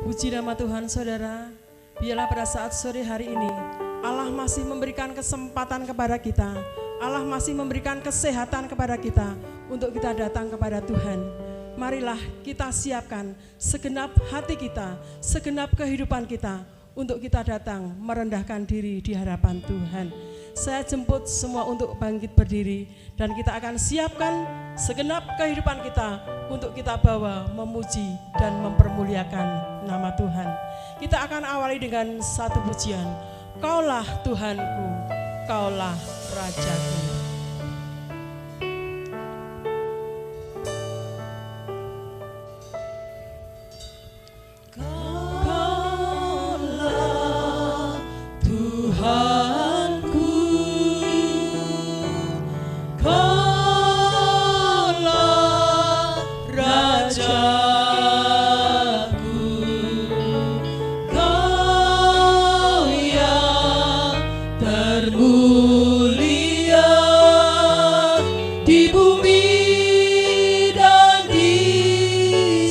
Puji nama Tuhan saudara, biarlah pada saat sore hari ini Allah masih memberikan kesempatan kepada kita, Allah masih memberikan kesehatan kepada kita untuk kita datang kepada Tuhan. Marilah kita siapkan segenap hati kita, segenap kehidupan kita untuk kita datang merendahkan diri di hadapan Tuhan. Saya jemput semua untuk bangkit berdiri dan kita akan siapkan segenap kehidupan kita untuk kita bawa memuji dan mempermuliakan nama Tuhan. Kita akan awali dengan satu pujian. Kaulah Tuhanku, Kaulah Rajaku. Kaulah Tuhanku, Kaulah Rajaku, Kau yang termulia di bumi dan di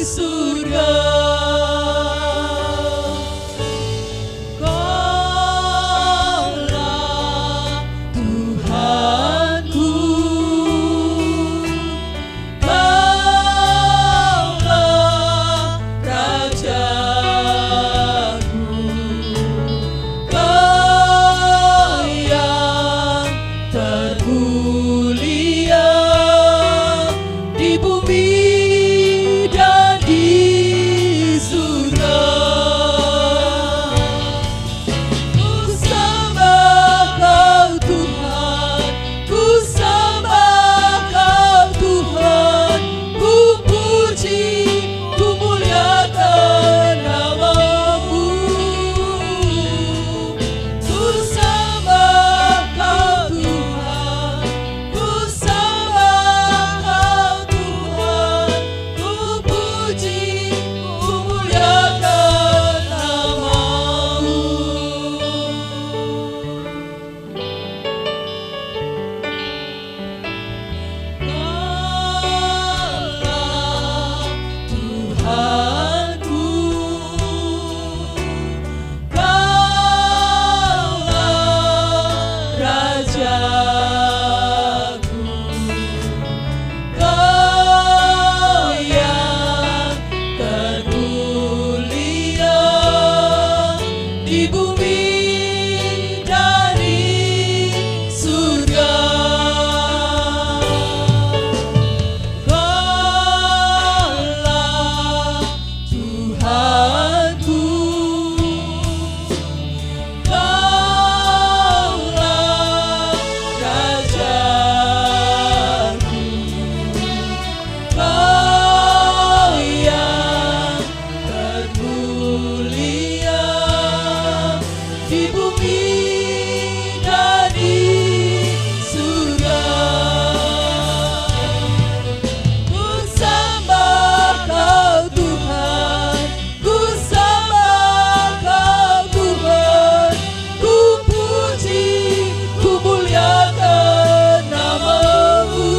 surga. Kaulah Tuhanku, Kaulah Rajaku, Kau yang termulia di bumi dan di surga. Ku sembah Kau Tuhan, ku sembah Kau Tuhan, ku puji, ku muliakan nama-Mu. Ku sembah Kau Tuhan, ku sembah Kau Tuhan, ku puji, ku muliakan nama-Mu. Kaulah Tuhanku, Kaulah Rajaku, Kau yang termulia di bumi dan di surga. Kaulah Tuhanku, Kaulah Rajaku, Kau yang termulia di bumi dan di surga. Ku sembah Kau Tuhan, ku sembah Kau Tuhan, ku puji, ku muliakan nama-Mu.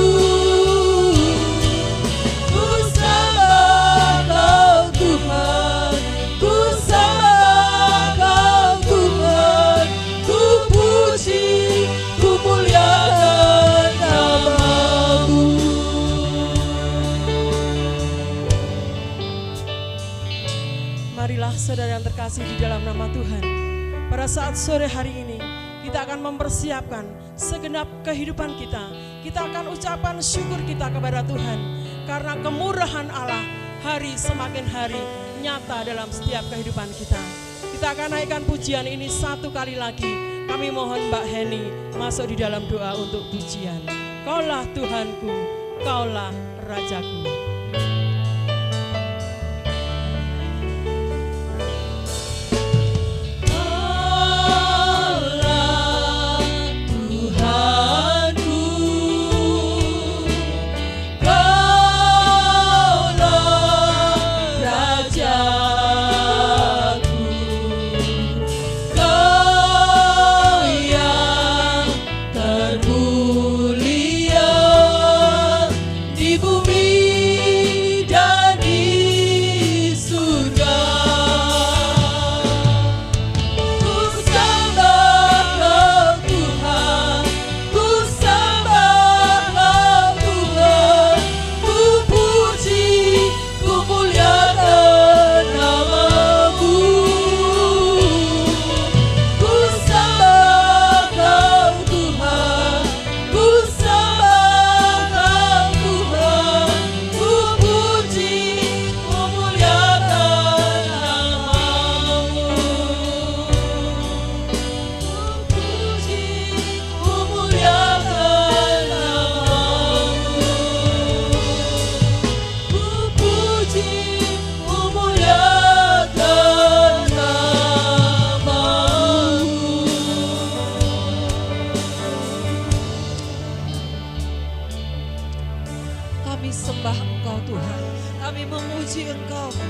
Ku sembah Kau Tuhan, ku sembah Kau Tuhan, ku puji, ku muliakan nama-Mu. Marilah saudara yang terkasih di dalam nama Tuhan, pada saat sore hari ini kita akan mempersiapkan segenap kehidupan kita. Kita akan ucapan syukur kita kepada Tuhan karena kemurahan Allah hari semakin hari nyata dalam setiap kehidupan kita. Kita akan naikkan pujian ini satu kali lagi. Kami mohon Mbak Heni masuk di dalam doa untuk pujian. Kaulah Tuhanku, Kaulah Rajaku. Kaulah Tuhanku, Kaulah Rajaku, Kau yang termulia di bumi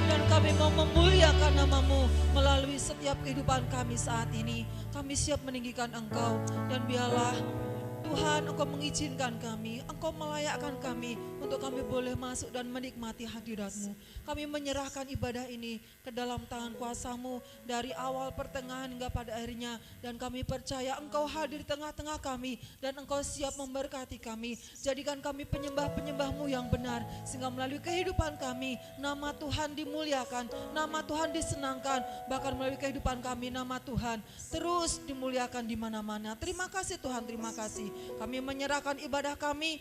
Dan kami mau memuliakan nama-Mu melalui setiap kehidupan kami saat ini. Kami siap meninggikan Engkau, dan biarlah Tuhan, Engkau mengizinkan kami, Engkau melayakkan kami untuk kami boleh masuk dan menikmati hadirat-Mu. Kami menyerahkan ibadah ini ke dalam tangan kuasa-Mu dari awal, pertengahan hingga pada akhirnya. Dan kami percaya Engkau hadir di tengah-tengah kami dan Engkau siap memberkati kami. Jadikan kami penyembah-penyembah-Mu yang benar, sehingga melalui kehidupan kami nama Tuhan dimuliakan, nama Tuhan disenangkan. Bahkan melalui kehidupan kami nama Tuhan terus dimuliakan di mana-mana. Terima kasih Tuhan, terima kasih. Kami menyerahkan ibadah kami,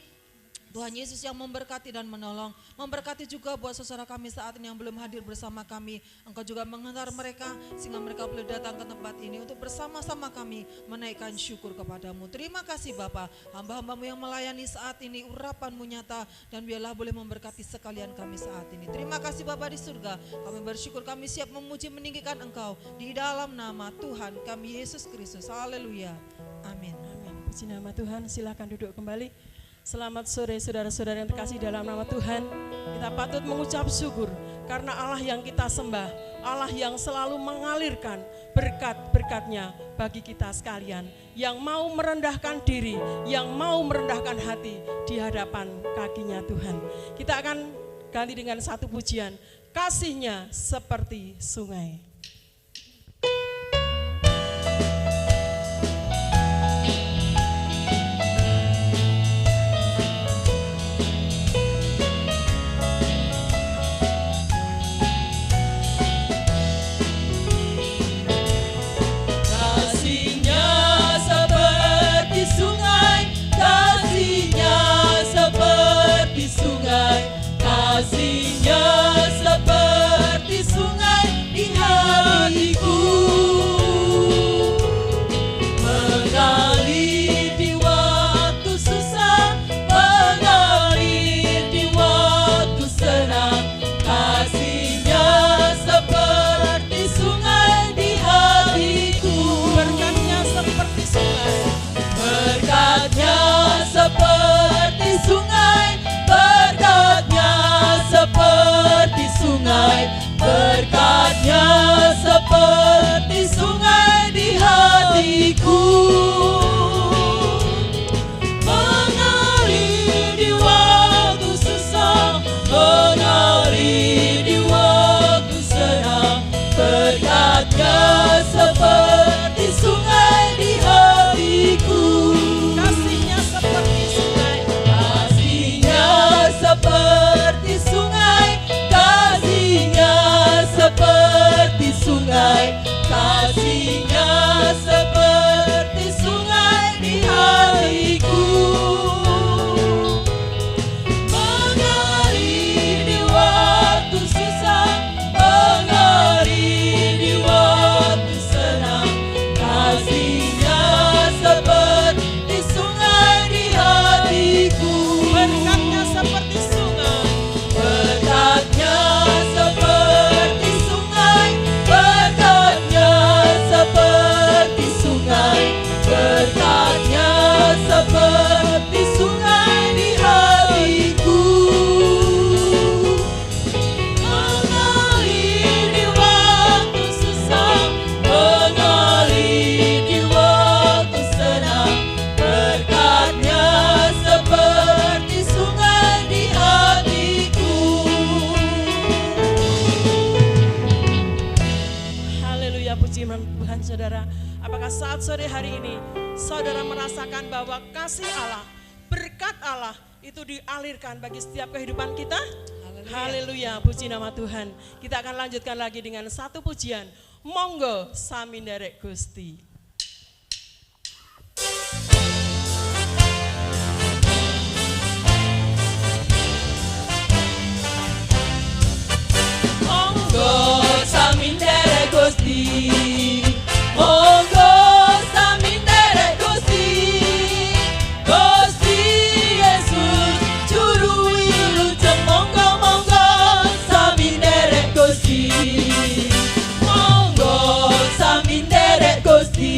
Tuhan Yesus yang memberkati dan menolong. Memberkati juga buat saudara kami saat ini yang belum hadir bersama kami. Engkau juga menghantar mereka sehingga mereka boleh datang ke tempat ini untuk bersama-sama kami menaikkan syukur kepadamu. Terima kasih Bapa, hamba-hambamu yang melayani saat ini, urapanmu nyata dan biarlah boleh memberkati sekalian kami saat ini. Terima kasih Bapa di surga, kami bersyukur, kami siap memuji meninggikan Engkau di dalam nama Tuhan kami Yesus Kristus. Haleluya, amin. Puji nama Tuhan, silakan duduk kembali. Selamat sore saudara-saudara yang terkasih dalam nama Tuhan. Kita patut mengucap syukur karena Allah yang kita sembah, Allah yang selalu mengalirkan berkat-berkatnya bagi kita sekalian, yang mau merendahkan diri, yang mau merendahkan hati di hadapan kakinya Tuhan. Kita akan ganti dengan satu pujian, kasihnya seperti sungai. Kasih-Nya seperti sungai di hatiku, mengalir di waktu susah, mengalir di waktu senang. Kasih-Nya seperti sungai di hatiku, Berkatnya seperti sungai, berkatnya seperti sungai, berkatnya seperti sungai, berkatnya seperti sungai di hatiku, mengalir di waktu susah, mengalir di waktu senang. Berkatnya seperti sungai di hatiku, kasihnya seperti sungai, kasih-Nya seperti sungai, kasih-Nya seperti sungai, kasih-Nya seperti sungai di hatiku, mengalir di waktu susah, mengalir di waktu senang. Kasih-Nya seperti sungai di hatiku, berkatnya seperti sungai, berkatnya seperti sungai, berkatnya seperti sungai, berkatnya seperti sungai di hatiku, mengalir di waktu susah, mengalir di waktu senang. Berkatnya seperti sungai di hatiku. haleluya, puji Tuhan saudara. Apakah saat sore hari ini saudara merasakan bahwa kasih Allah, berkat Allah itu dialirkan bagi setiap kehidupan kita? Haleluya, puji nama Tuhan. Kita akan lanjutkan lagi dengan satu pujian, monggo sami nderek Gusti. Monggo sami nderek Gusti, monggo sami nderek Gusti, Gusti Yesus juru wilujeng. Monggo monggo sami nderek Gusti, monggo sami nderek Gusti,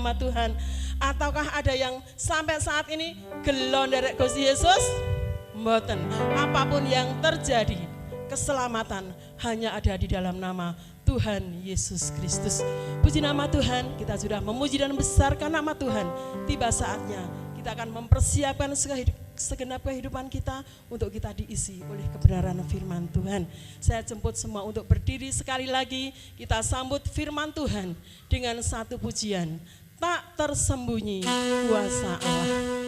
nama Tuhan. Ataukah ada yang sampai saat ini gelon dari Gusti Yesus? Mboten. Apapun yang terjadi, keselamatan hanya ada di dalam nama Tuhan Yesus Kristus. Puji nama Tuhan, kita sudah memuji dan membesarkan nama Tuhan. Tiba saatnya kita akan mempersiapkan segenap kehidupan kita untuk kita diisi oleh kebenaran firman Tuhan. Saya jemput semua untuk berdiri sekali lagi. Kita sambut firman Tuhan dengan satu pujian. Tak tersembunyi kuasa Allah.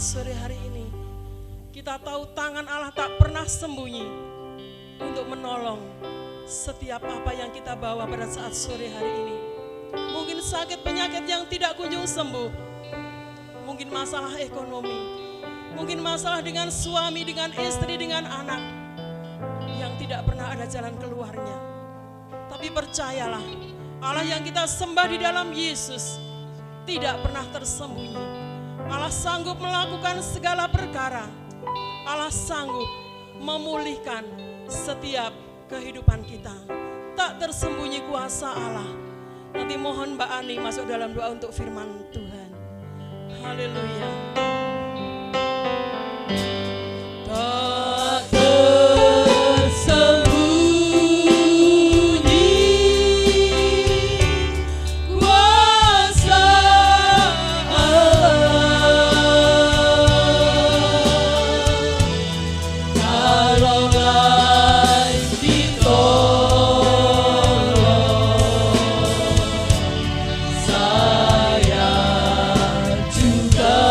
Sore hari ini kita tahu tangan Allah tak pernah sembunyi untuk menolong setiap apa yang kita bawa pada saat sore hari ini. Mungkin sakit penyakit yang tidak kunjung sembuh, mungkin masalah ekonomi, mungkin masalah dengan suami, dengan istri, dengan anak yang tidak pernah ada jalan keluarnya. Tapi percayalah, Allah yang kita sembah di dalam Yesus tidak pernah tersembunyi. Allah sanggup melakukan segala perkara. Allah sanggup memulihkan setiap kehidupan kita. Tak tersembunyi kuasa Allah. Nanti mohon Mbak Ani masuk dalam doa untuk firman Tuhan. Haleluya. Tak tersembunyi Saya juga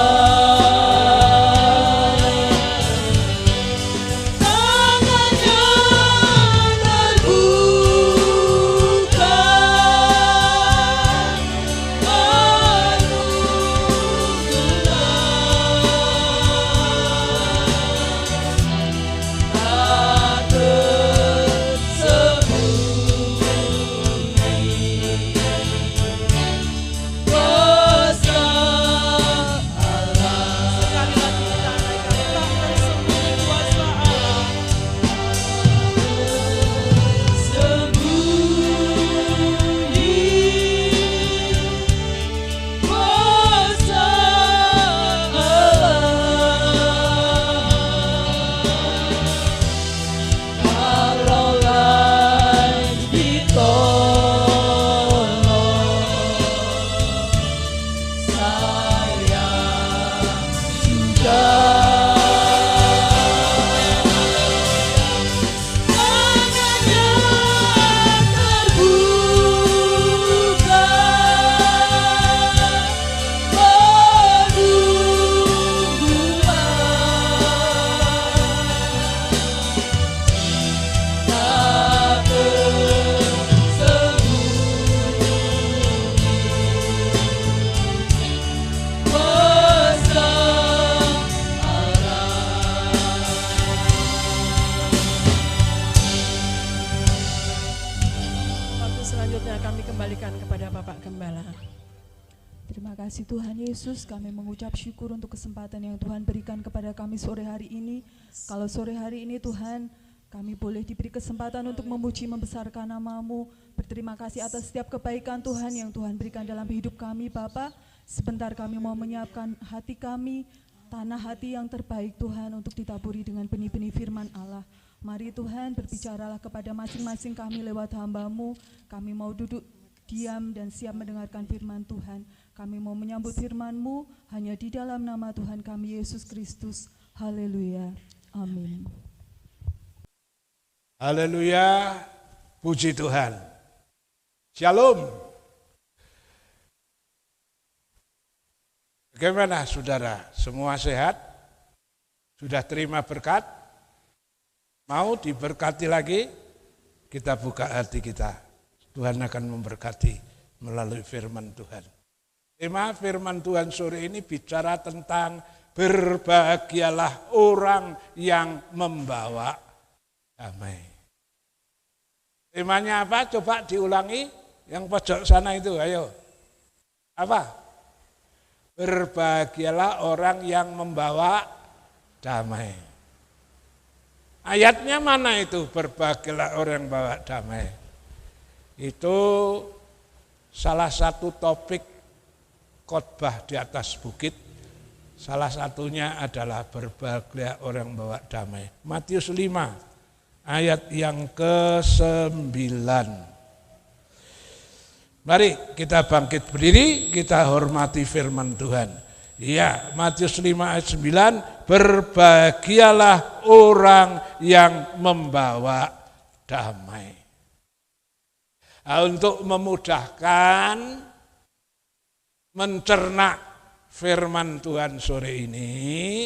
Terima kasih Tuhan Yesus, kami mengucap syukur untuk kesempatan yang Tuhan berikan kepada kami sore hari ini. Kalau sore hari ini Tuhan, kami boleh diberi kesempatan untuk memuji membesarkan nama-Mu. Berterima kasih atas setiap kebaikan Tuhan yang Tuhan berikan dalam hidup kami Bapa. Sebentar kami mau menyiapkan hati kami, tanah hati yang terbaik Tuhan untuk ditaburi dengan benih-benih firman Allah. Mari Tuhan berbicaralah kepada masing-masing kami lewat hamba-Mu. Kami mau duduk diam dan siap mendengarkan firman Tuhan. Kami mau menyambut firman-Mu hanya di dalam nama Tuhan kami Yesus Kristus. Haleluya. Amin. Haleluya. Puji Tuhan. Shalom. Bagaimana saudara? Semua sehat? Sudah terima berkat? Mau diberkati lagi? Kita buka hati kita. Tuhan akan memberkati melalui firman Tuhan. Tema firman Tuhan sore ini bicara tentang berbahagialah orang yang membawa damai. Temanya apa? Coba diulangi. Yang pojok sana itu, ayo. Apa? Berbahagialah orang yang membawa damai. Ayatnya mana itu? Berbahagialah orang yang membawa damai. Itu salah satu topik khotbah di atas bukit. Salah satunya adalah berbahagia orang bawa damai. Matius 5 ayat yang ke-9. Mari kita bangkit berdiri, kita hormati firman Tuhan. Ya, Matius 5 ayat 9, berbahagialah orang yang membawa damai. Nah, untuk memudahkan mencerna firman Tuhan sore ini,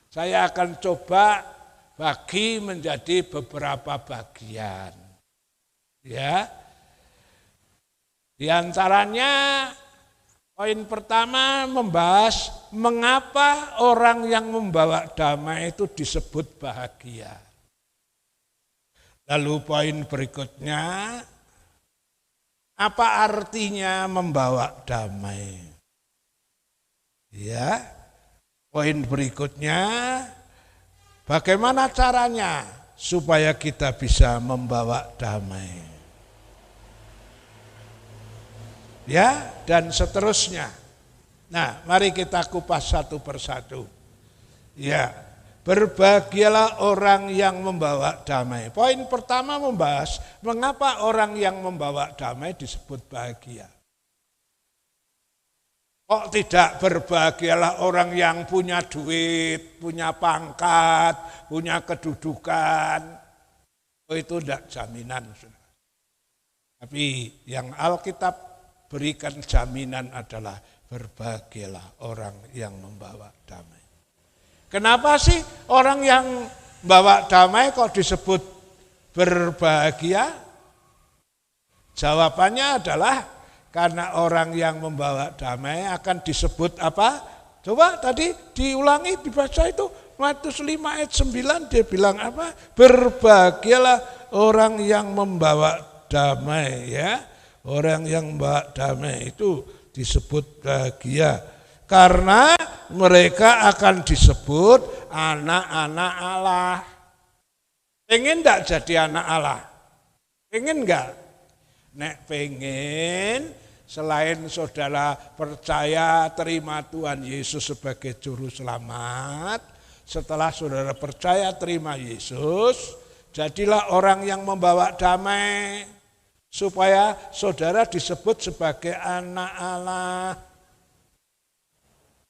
saya akan coba bagi menjadi beberapa bagian. Ya. Di antaranya poin pertama membahas mengapa orang yang membawa damai itu disebut bahagia. Lalu poin berikutnya, apa artinya membawa damai? Ya, poin berikutnya, bagaimana caranya supaya kita bisa membawa damai? Ya, dan seterusnya. Nah, mari kita kupas satu persatu. Ya, berbahagialah orang yang membawa damai. Poin pertama membahas mengapa orang yang membawa damai disebut bahagia. Kok tidak berbahagialah orang yang punya duit, punya pangkat, punya kedudukan. Oh, itu tidak jaminan. Tapi yang Alkitab berikan jaminan adalah berbahagialah orang yang membawa damai. Kenapa sih orang yang bawa damai kok disebut berbahagia? Jawabannya adalah karena orang yang membawa damai akan disebut apa? Coba tadi diulangi, dibaca itu. Matius 5 ayat 9 dia bilang apa? Berbahagialah orang yang membawa damai ya. Orang yang membawa damai itu disebut bahagia. Karena mereka akan disebut anak-anak Allah. Pengen enggak jadi anak Allah? Pengen enggak? Nek pengen, selain saudara percaya terima Tuhan Yesus sebagai juru selamat, setelah saudara percaya terima Yesus, jadilah orang yang membawa damai, supaya saudara disebut sebagai anak Allah.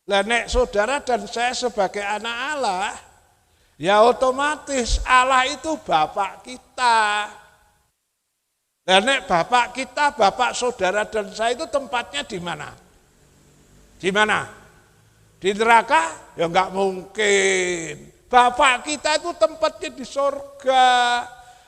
Lah nek saudara dan saya sebagai anak Allah, ya otomatis Allah itu Bapak kita. Lah nek Bapak kita, Bapak saudara dan saya itu tempatnya di mana? Di mana? Di neraka? Ya enggak mungkin. Bapak kita itu tempatnya di surga.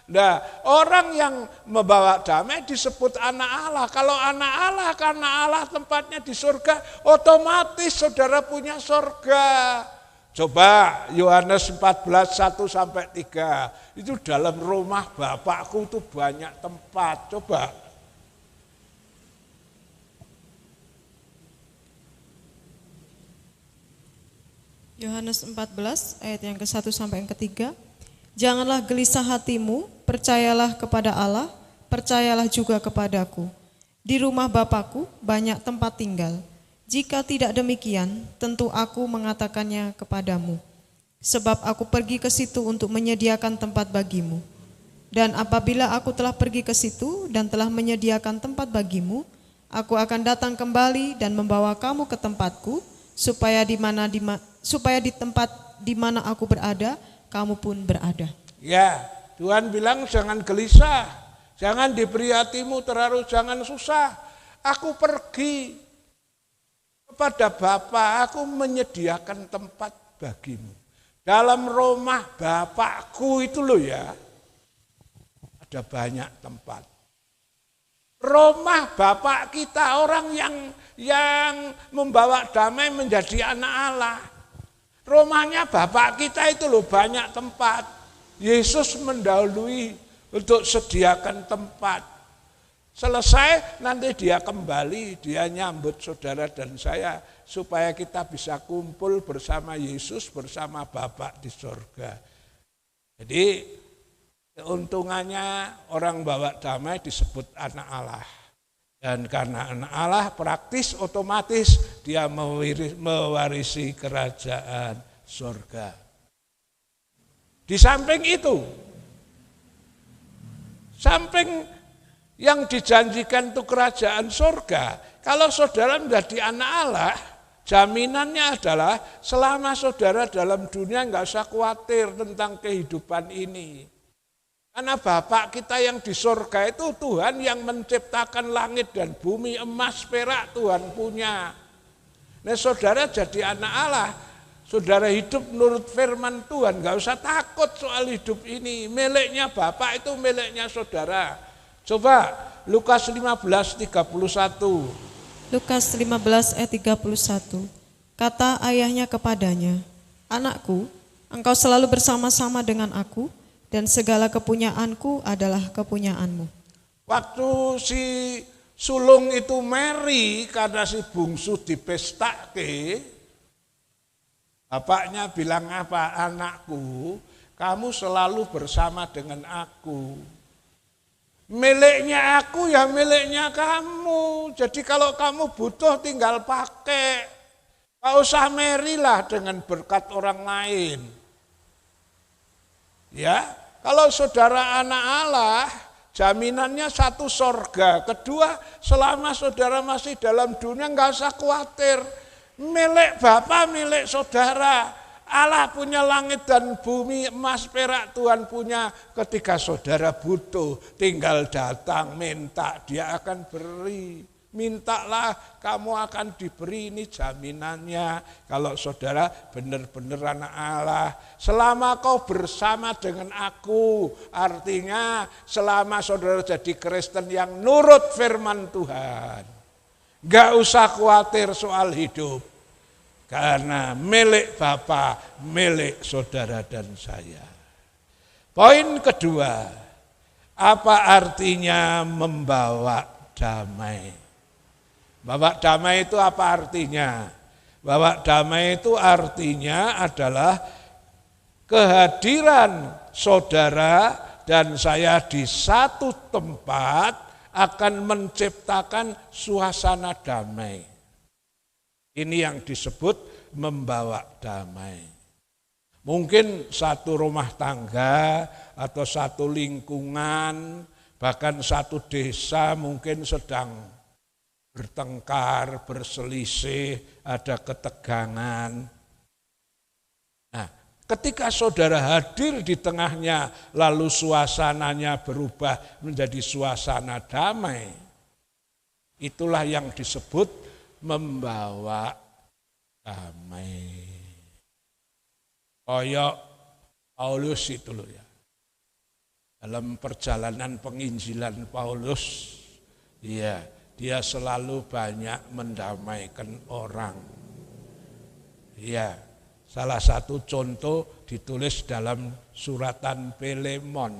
Nah, orang yang membawa damai disebut anak Allah. Kalau anak Allah, karena Allah tempatnya di surga, otomatis saudara punya surga. Coba Yohanes 14, 1-3. Itu dalam rumah Bapakku itu banyak tempat. Coba. Yohanes 14 ayat yang ke-1 sampai yang ke-3. Janganlah gelisah hatimu, percayalah kepada Allah, percayalah juga kepadaku. Di rumah Bapakku banyak tempat tinggal. Jika tidak demikian, tentu aku mengatakannya kepadamu. Sebab aku pergi ke situ untuk menyediakan tempat bagimu. Dan apabila aku telah pergi ke situ dan telah menyediakan tempat bagimu, aku akan datang kembali dan membawa kamu ke tempatku, supaya di tempat di mana aku berada, kamu pun berada. Ya, Tuhan bilang jangan gelisah, jangan diberi hatimu terharu, jangan susah. Aku pergi kepada Bapa, aku menyediakan tempat bagimu. Dalam rumah Bapakku itu loh ya, ada banyak tempat. Rumah Bapak kita, orang yang membawa damai menjadi anak Allah. Rumahnya Bapak kita itu loh banyak tempat. Yesus mendahului untuk sediakan tempat. Selesai nanti dia kembali, dia nyambut saudara dan saya supaya kita bisa kumpul bersama Yesus, bersama Bapak di surga. Jadi keuntungannya orang bawa damai disebut anak Allah. Dan karena anak Allah praktis otomatis dia mewarisi kerajaan surga. Di samping itu, samping yang dijanjikan itu kerajaan surga, kalau saudara menjadi anak Allah, jaminannya adalah selama saudara dalam dunia enggak usah khawatir tentang kehidupan ini. Karena Bapak kita yang di surga itu Tuhan yang menciptakan langit dan bumi, emas, perak Tuhan punya. Nah saudara jadi anak Allah, saudara hidup menurut firman Tuhan, gak usah takut soal hidup ini. Miliknya Bapak itu miliknya saudara. Coba Lukas 15:31. Lukas 15 ayat 31. Kata ayahnya kepadanya, "Anakku, engkau selalu bersama-sama dengan aku, dan segala kepunyaanku adalah kepunyaanmu." Waktu si sulung itu meri karena si bungsu dipestake, bapaknya bilang apa? "Anakku, kamu selalu bersama dengan aku. Miliknya aku ya miliknya kamu. Jadi kalau kamu butuh tinggal pakai. Gak usah merilah dengan berkat orang lain." Ya, kalau saudara anak Allah, jaminannya satu sorga. Kedua, selama saudara masih dalam dunia nggak usah khawatir. Milik Bapa, milik saudara. Allah punya langit dan bumi, emas perak Tuhan punya. Ketika saudara butuh, tinggal datang, minta, dia akan beri. Mintalah, kamu akan diberi, ini jaminannya. Kalau saudara benar-benar anak Allah, selama kau bersama dengan aku, artinya selama saudara jadi Kristen yang nurut firman Tuhan, gak usah khawatir soal hidup, karena milik Bapa, milik saudara dan saya. Poin kedua, apa artinya membawa damai? Bawa damai itu apa artinya? Bawa damai itu artinya adalah kehadiran saudara dan saya di satu tempat akan menciptakan suasana damai. Ini yang disebut membawa damai. Mungkin satu rumah tangga atau satu lingkungan, bahkan satu desa mungkin sedang bertengkar, berselisih, ada ketegangan. Nah, ketika saudara hadir di tengahnya, lalu suasananya berubah menjadi suasana damai, itulah yang disebut membawa damai. Kayak Paulus itu loh ya. Dalam perjalanan penginjilan Paulus, dia selalu banyak mendamaikan orang. Ya, salah satu contoh ditulis dalam suratan Filemon.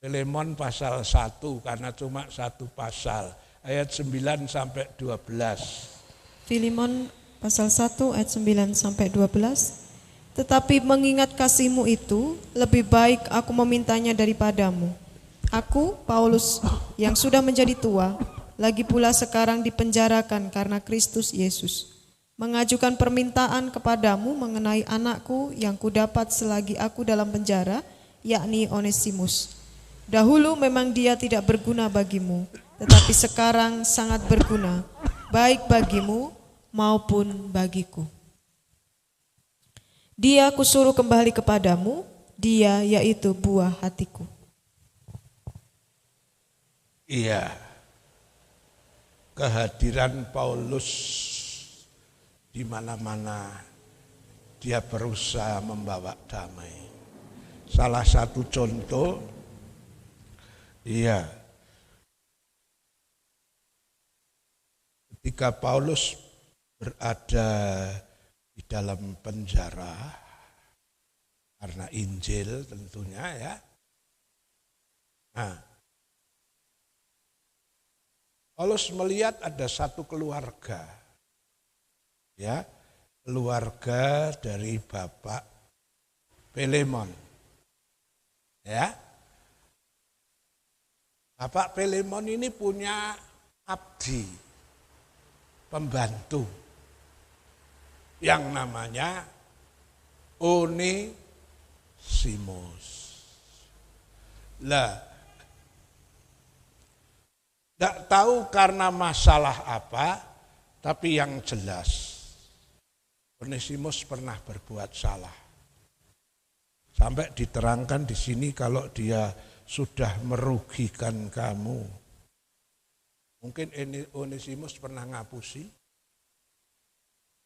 Filemon pasal 1 karena cuma satu pasal, ayat 9 sampai 12. Filemon pasal 1 ayat 9 sampai 12. Tetapi mengingat kasih-Mu itu, lebih baik aku memintanya daripadamu. Aku, Paulus, yang sudah menjadi tua, lagi pula sekarang dipenjarakan karena Kristus Yesus, mengajukan permintaan kepadamu mengenai anakku yang kudapat selagi aku dalam penjara, yakni Onesimus. Dahulu memang dia tidak berguna bagimu, tetapi sekarang sangat berguna, baik bagimu maupun bagiku. Dia kusuruh kembali kepadamu, dia yaitu buah hatiku. Iya, kehadiran Paulus di mana-mana dia berusaha membawa damai. Salah satu contoh, iya, ketika Paulus berada di dalam penjara karena Injil tentunya ya. Nah, Paulus melihat ada satu keluarga, ya, keluarga dari Bapak Filemon, ya. Bapak Filemon ini punya abdi, pembantu, yang namanya Onesimus. Lah, tidak tahu karena masalah apa, tapi yang jelas Onesimus pernah berbuat salah. Sampai diterangkan di sini kalau dia sudah merugikan kamu. Mungkin Onesimus pernah ngapusi,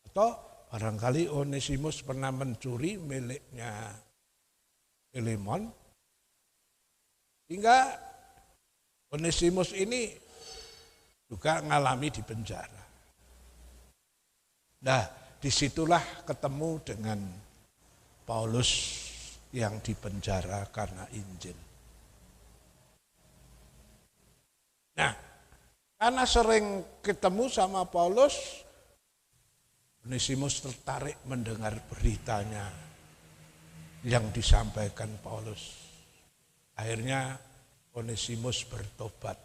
atau barangkali Onesimus pernah mencuri miliknya Filemon, hingga Onesimus ini juga ngalami di penjara. Nah, disitulah ketemu dengan Paulus yang di penjara karena Injil. Nah, karena sering ketemu sama Paulus, Onesimus tertarik mendengar beritanya yang disampaikan Paulus. Akhirnya Onesimus bertobat.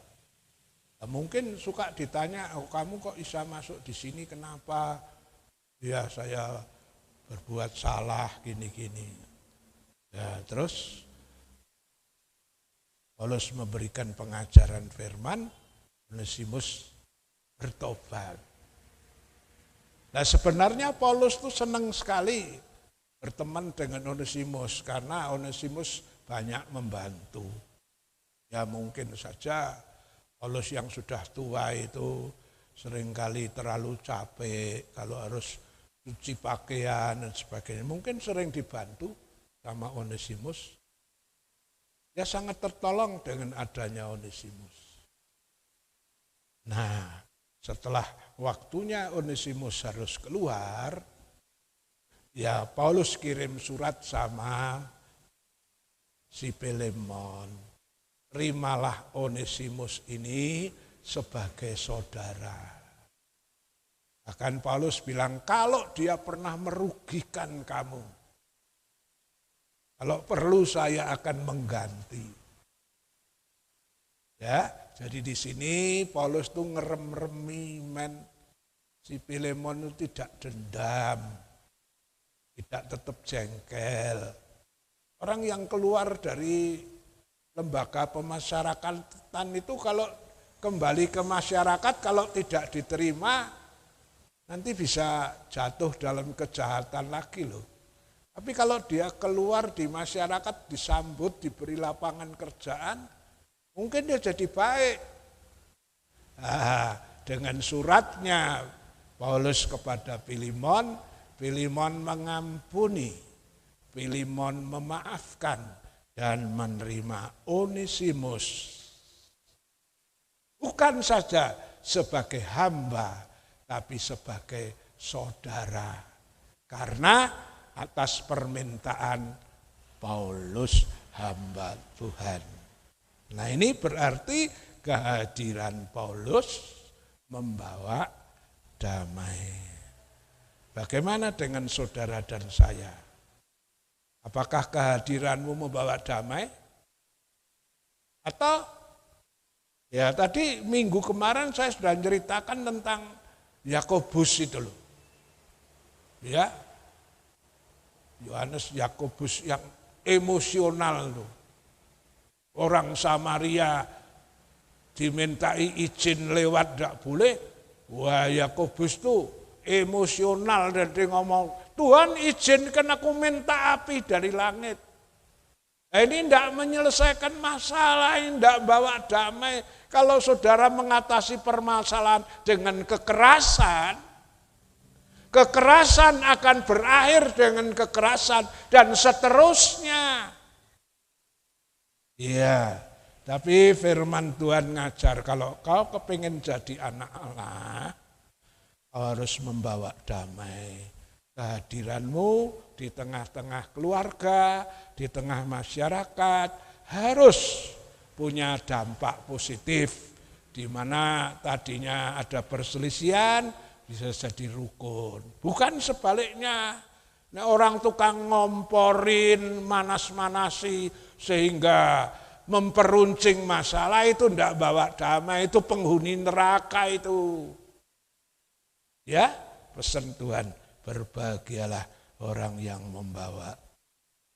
Nah, mungkin suka ditanya, oh, kamu kok bisa masuk di sini, kenapa? Ya, saya berbuat salah gini-gini. Ya, terus Paulus memberikan pengajaran firman, Onesimus bertobat. Nah, sebenarnya Paulus tuh senang sekali berteman dengan Onesimus karena Onesimus banyak membantu. Ya, mungkin saja Paulus yang sudah tua itu seringkali terlalu capek kalau harus cuci pakaian dan sebagainya. Mungkin sering dibantu sama Onesimus. Dia sangat tertolong dengan adanya Onesimus. Nah, setelah waktunya Onesimus harus keluar, ya Paulus kirim surat sama si Filemon. Terimalah Onesimus ini sebagai saudara. Bahkan Paulus bilang, kalau dia pernah merugikan kamu, kalau perlu saya akan mengganti. Ya, jadi di sini Paulus tuh ngerem-remi si Filemon itu tidak dendam, tidak tetap jengkel. Orang yang keluar dari lembaga pemasyarakatan itu kalau kembali ke masyarakat, kalau tidak diterima, nanti bisa jatuh dalam kejahatan lagi loh. Tapi kalau dia keluar di masyarakat, disambut, diberi lapangan kerjaan, mungkin dia jadi baik. Nah, dengan suratnya Paulus kepada Filemon, Filemon mengampuni, Filemon memaafkan dan menerima Onesimus. Bukan saja sebagai hamba, tapi sebagai saudara. Karena atas permintaan Paulus hamba Tuhan. Nah, ini berarti kehadiran Paulus membawa damai. Bagaimana dengan saudara dan saya? Apakah kehadiranmu membawa damai? Atau ya tadi minggu kemarin saya sudah ceritakan tentang Yakobus itu loh. Ya, Yohanes Yakobus yang emosional tuh. Orang Samaria dimintai izin lewat tidak boleh. Wah, Yakobus tuh emosional dan dia ngomong, Tuhan izinkan aku minta api dari langit. Nah, ini tidak menyelesaikan masalah, ini tidak bawa damai. Kalau saudara mengatasi permasalahan dengan kekerasan, kekerasan akan berakhir dengan kekerasan dan seterusnya. Iya, tapi firman Tuhan ngajar kalau kau kepingin jadi anak Allah, kau harus membawa damai. Kehadiranmu di tengah-tengah keluarga, di tengah masyarakat harus punya dampak positif. Di mana tadinya ada perselisihan bisa jadi rukun. Bukan sebaliknya. Nah, orang tukang ngomporin, manas-manasi sehingga memperuncing masalah itu tidak bawa damai, itu penghuni neraka itu. Ya, pesan Tuhan, berbahagialah orang yang membawa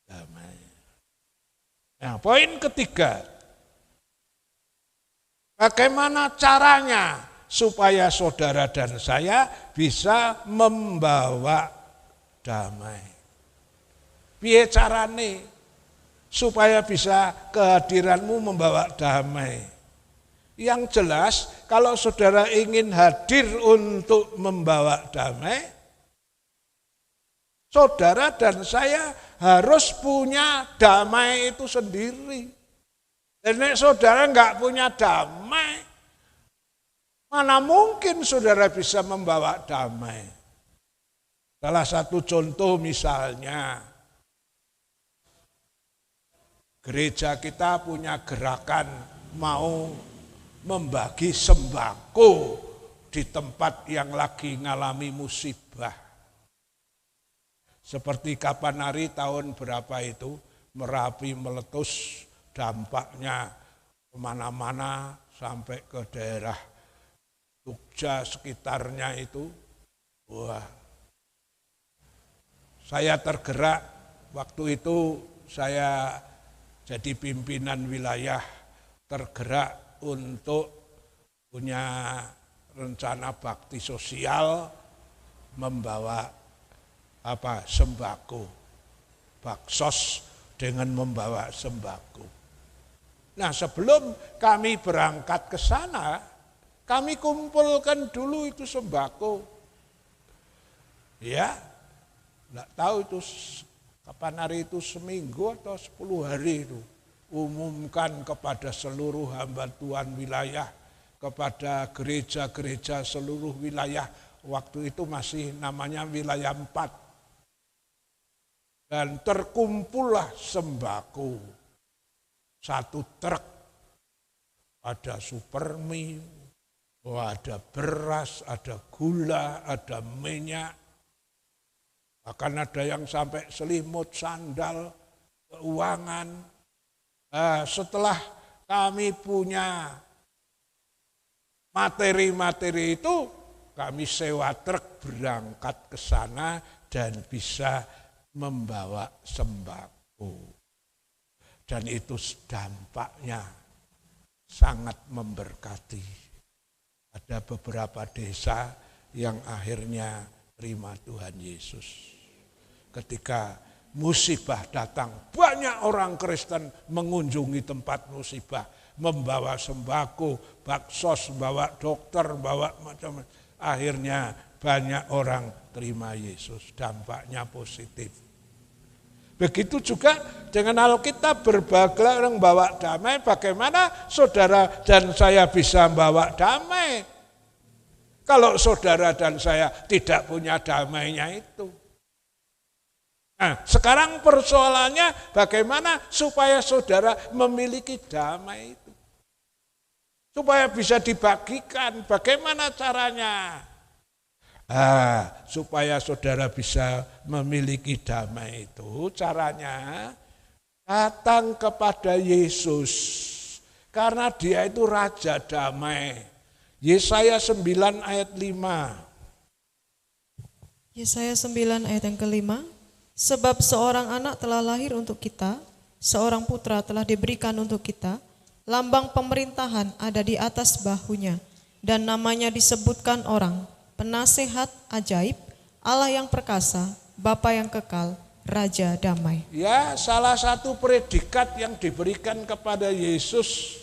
damai. Nah, poin ketiga, bagaimana caranya supaya saudara dan saya bisa membawa damai? Piye carane supaya bisa kehadiranmu membawa damai? Yang jelas, kalau saudara ingin hadir untuk membawa damai, saudara dan saya harus punya damai itu sendiri. Dan saudara enggak punya damai, mana mungkin saudara bisa membawa damai? Salah satu contoh misalnya, gereja kita punya gerakan mau membagi sembako di tempat yang lagi ngalami musibah. Seperti kapan hari tahun berapa itu, Merapi meletus, dampaknya kemana-mana sampai ke daerah Jogja sekitarnya itu. Wah, saya tergerak waktu itu, saya jadi pimpinan wilayah, tergerak untuk punya rencana bakti sosial membawa sembako, baksos dengan membawa sembako. Nah, sebelum kami berangkat ke sana, kami kumpulkan dulu itu sembako. Ya, enggak tahu itu kapan hari itu, seminggu atau 10 hari itu. Umumkan kepada seluruh hamba Tuhan wilayah, kepada gereja-gereja seluruh wilayah. Waktu itu masih namanya wilayah 4. Dan terkumpullah sembako. 1 truk. Ada supermi, ada beras, ada gula, ada minyak. Bahkan ada yang sampai selimut, sandal, keuangan. Setelah kami punya materi-materi itu, kami sewa truk berangkat ke sana dan bisa membawa sembako. Dan itu dampaknya sangat memberkati. Ada beberapa desa yang akhirnya terima Tuhan Yesus. Ketika musibah datang, banyak orang Kristen mengunjungi tempat musibah, membawa sembako, baksos, bawa dokter, bawa macam-macam. Akhirnya banyak orang terima Yesus, dampaknya positif. Begitu juga dengan Alkitab, berbahagialah orang bawa damai. Bagaimana saudara dan saya bisa bawa damai? Kalau saudara dan saya tidak punya damainya itu. Nah, sekarang persoalannya bagaimana supaya saudara memiliki damai itu. Supaya bisa dibagikan, bagaimana caranya? Supaya saudara bisa memiliki damai itu, caranya datang kepada Yesus. Karena dia itu Raja Damai. Yesaya 9 ayat 5. Yesaya 9 ayat yang kelima. Sebab seorang anak telah lahir untuk kita, seorang putra telah diberikan untuk kita, lambang pemerintahan ada di atas bahunya, dan namanya disebutkan orang, Penasehat Ajaib, Allah yang perkasa, Bapa yang kekal, Raja Damai. Ya, salah satu predikat yang diberikan kepada Yesus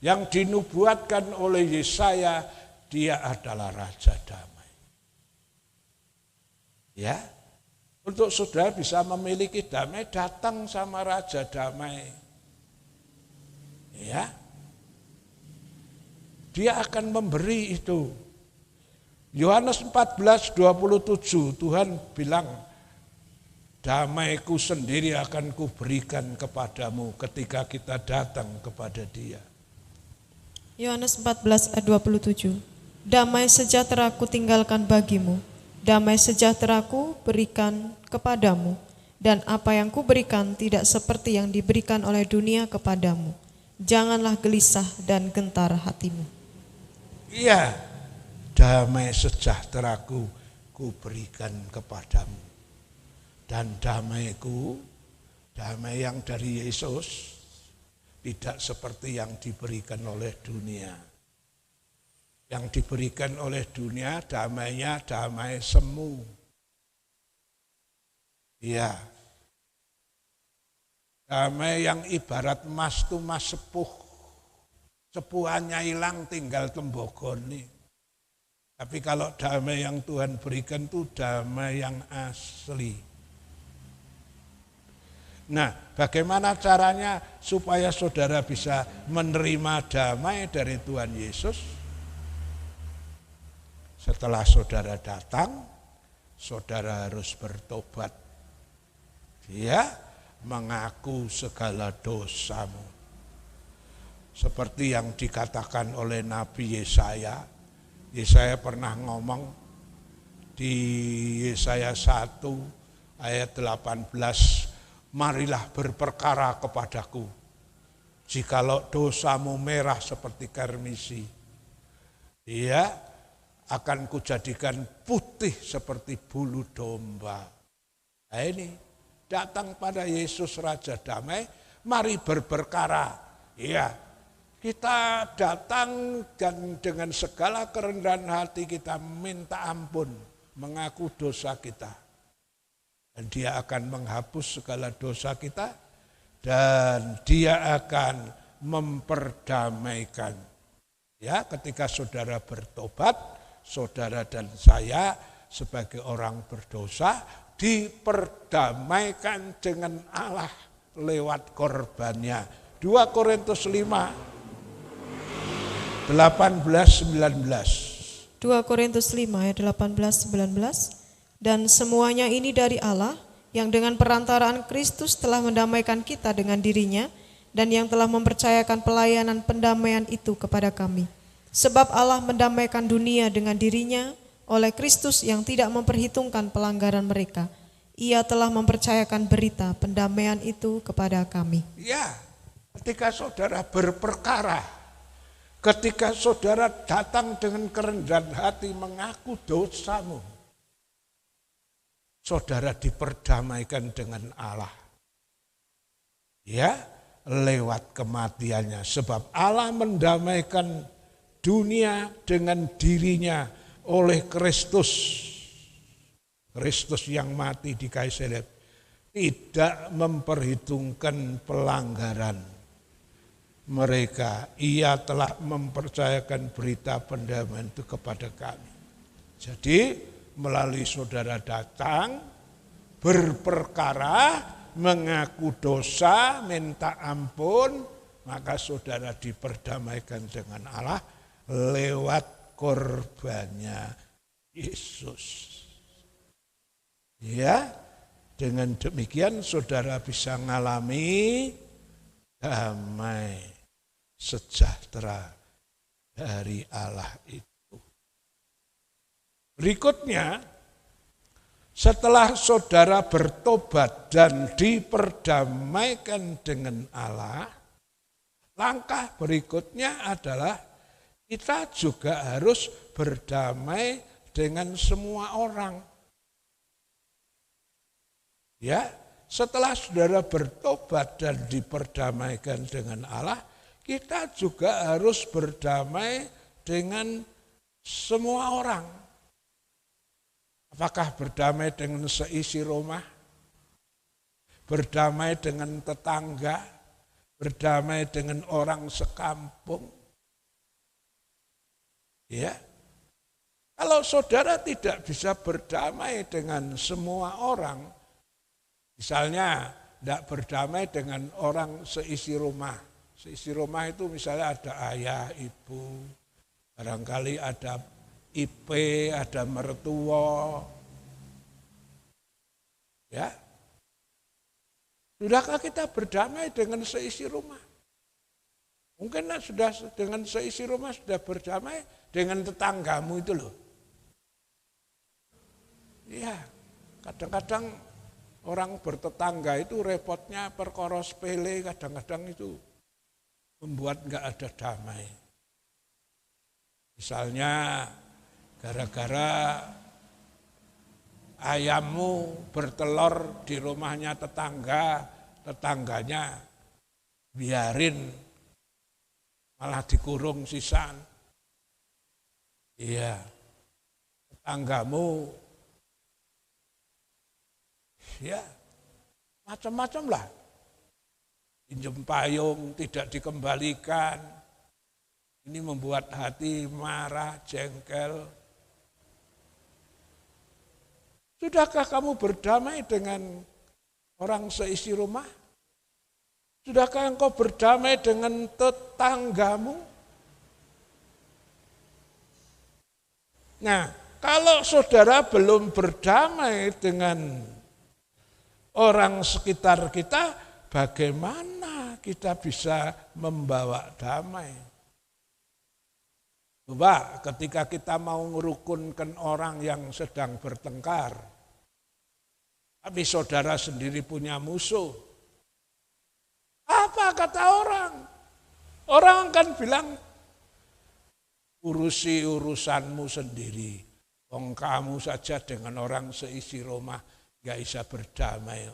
yang dinubuatkan oleh Yesaya, dia adalah Raja Damai. Ya, untuk saudara bisa memiliki damai, datang sama Raja Damai. Ya, dia akan memberi itu. Yohanes 14:27, Tuhan bilang, damaiku sendiri akan kuberikan kepadamu ketika kita datang kepada dia. Yohanes 14 ayat 27. Damai sejahtera ku tinggalkan bagimu, damai sejahtera ku berikan kepadamu, dan apa yang ku berikan tidak seperti yang diberikan oleh dunia kepadamu. Janganlah gelisah dan gentar hatimu. Iya, damai sejahteraku ku berikan kepadamu. Dan damaiku, damai yang dari Yesus, tidak seperti yang diberikan oleh dunia. Yang diberikan oleh dunia damainya damai semu. Iya. Damai yang ibarat mas tu mas sepuh. Sepuhannya hilang tinggal tembokoni. Tapi kalau damai yang Tuhan berikan itu damai yang asli. Nah, bagaimana caranya supaya saudara bisa menerima damai dari Tuhan Yesus? Setelah saudara datang, saudara harus bertobat. Dia mengaku segala dosamu. Seperti yang dikatakan oleh Nabi Yesaya. Yesaya pernah ngomong di Yesaya 1 ayat 18, marilah berperkara kepadaku, jikalau dosamu merah seperti karmisi, dia akan kujadikan putih seperti bulu domba. Nah ini, datang pada Yesus Raja Damai, mari berperkara. Ya, kita datang dan dengan segala kerendahan hati kita minta ampun, mengaku dosa kita. Dan dia akan menghapus segala dosa kita dan dia akan memperdamaikan. Ya, ketika saudara bertobat, saudara dan saya sebagai orang berdosa diperdamaikan dengan Allah lewat korbannya. 2 Korintus 5, 18-19. 2 Korintus 5 ayat 18-19. Dan semuanya ini dari Allah yang dengan perantaraan Kristus telah mendamaikan kita dengan dirinya dan yang telah mempercayakan pelayanan pendamaian itu kepada kami. Sebab Allah mendamaikan dunia dengan dirinya oleh Kristus yang tidak memperhitungkan pelanggaran mereka. Ia telah mempercayakan berita pendamaian itu kepada kami. Ya, ketika saudara berperkara, ketika saudara datang dengan kerendahan hati mengaku dosamu, saudara diperdamaikan dengan Allah. Ya, lewat kematiannya. Sebab Allah mendamaikan dunia dengan dirinya oleh Kristus. Kristus yang mati di kayu salib tidak memperhitungkan pelanggaran mereka. Ia telah mempercayakan berita pendamaian itu kepada kami. Jadi melalui saudara datang, berperkara, mengaku dosa, minta ampun, maka saudara diperdamaikan dengan Allah lewat korbannya Yesus. Ya, dengan demikian saudara bisa mengalami damai sejahtera dari Allah itu. Berikutnya, setelah saudara bertobat dan diperdamaikan dengan Allah, langkah berikutnya adalah kita juga harus berdamai dengan semua orang. Ya, setelah saudara bertobat dan diperdamaikan dengan Allah, kita juga harus berdamai dengan semua orang. Apakah berdamai dengan seisi rumah? Berdamai dengan tetangga? Berdamai dengan orang sekampung? Ya. Kalau saudara tidak bisa berdamai dengan semua orang, misalnya tidak berdamai dengan orang seisi rumah. Seisi rumah itu misalnya ada ayah, ibu, barangkali ada IP, ada mertua. Ya. Sudahkah kita berdamai dengan seisi rumah? Mungkin sudah dengan seisi rumah sudah berdamai dengan tetanggamu itu loh. Iya, kadang-kadang orang bertetangga itu repotnya perkara sepele, kadang-kadang itu membuat enggak ada damai. Misalnya gara-gara ayammu bertelur di rumahnya tetangga, tetangganya biarin malah dikurung sisan. Iya, tetanggamu ya macam-macam lah. Pinjam payung tidak dikembalikan. Ini membuat hati marah, jengkel. Sudahkah kamu berdamai dengan orang seisi rumah? Sudahkah engkau berdamai dengan tetanggamu? Nah, kalau saudara belum berdamai dengan orang sekitar kita, bagaimana kita bisa membawa damai? Coba ketika kita mau merukunkan orang yang sedang bertengkar, tapi saudara sendiri punya musuh. Apa kata orang? Orang akan bilang, urusi urusanmu sendiri. Wong kamu saja dengan orang seisi rumah gak bisa berdamai.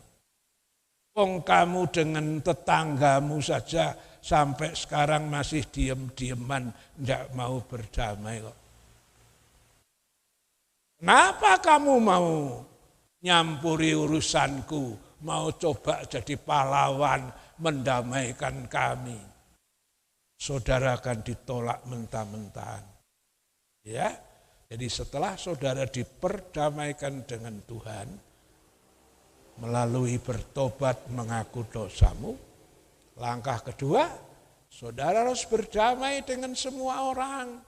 Wong kamu dengan tetanggamu saja sampai sekarang masih diem-dieman, tidak mau berdamai kok. Kenapa kamu mau nyampuri urusanku, mau coba jadi pahlawan, mendamaikan kami? Saudara akan ditolak mentah-mentahan. Ya, jadi setelah saudara diperdamaikan dengan Tuhan, melalui bertobat mengaku dosamu, langkah kedua, saudara harus berdamai dengan semua orang.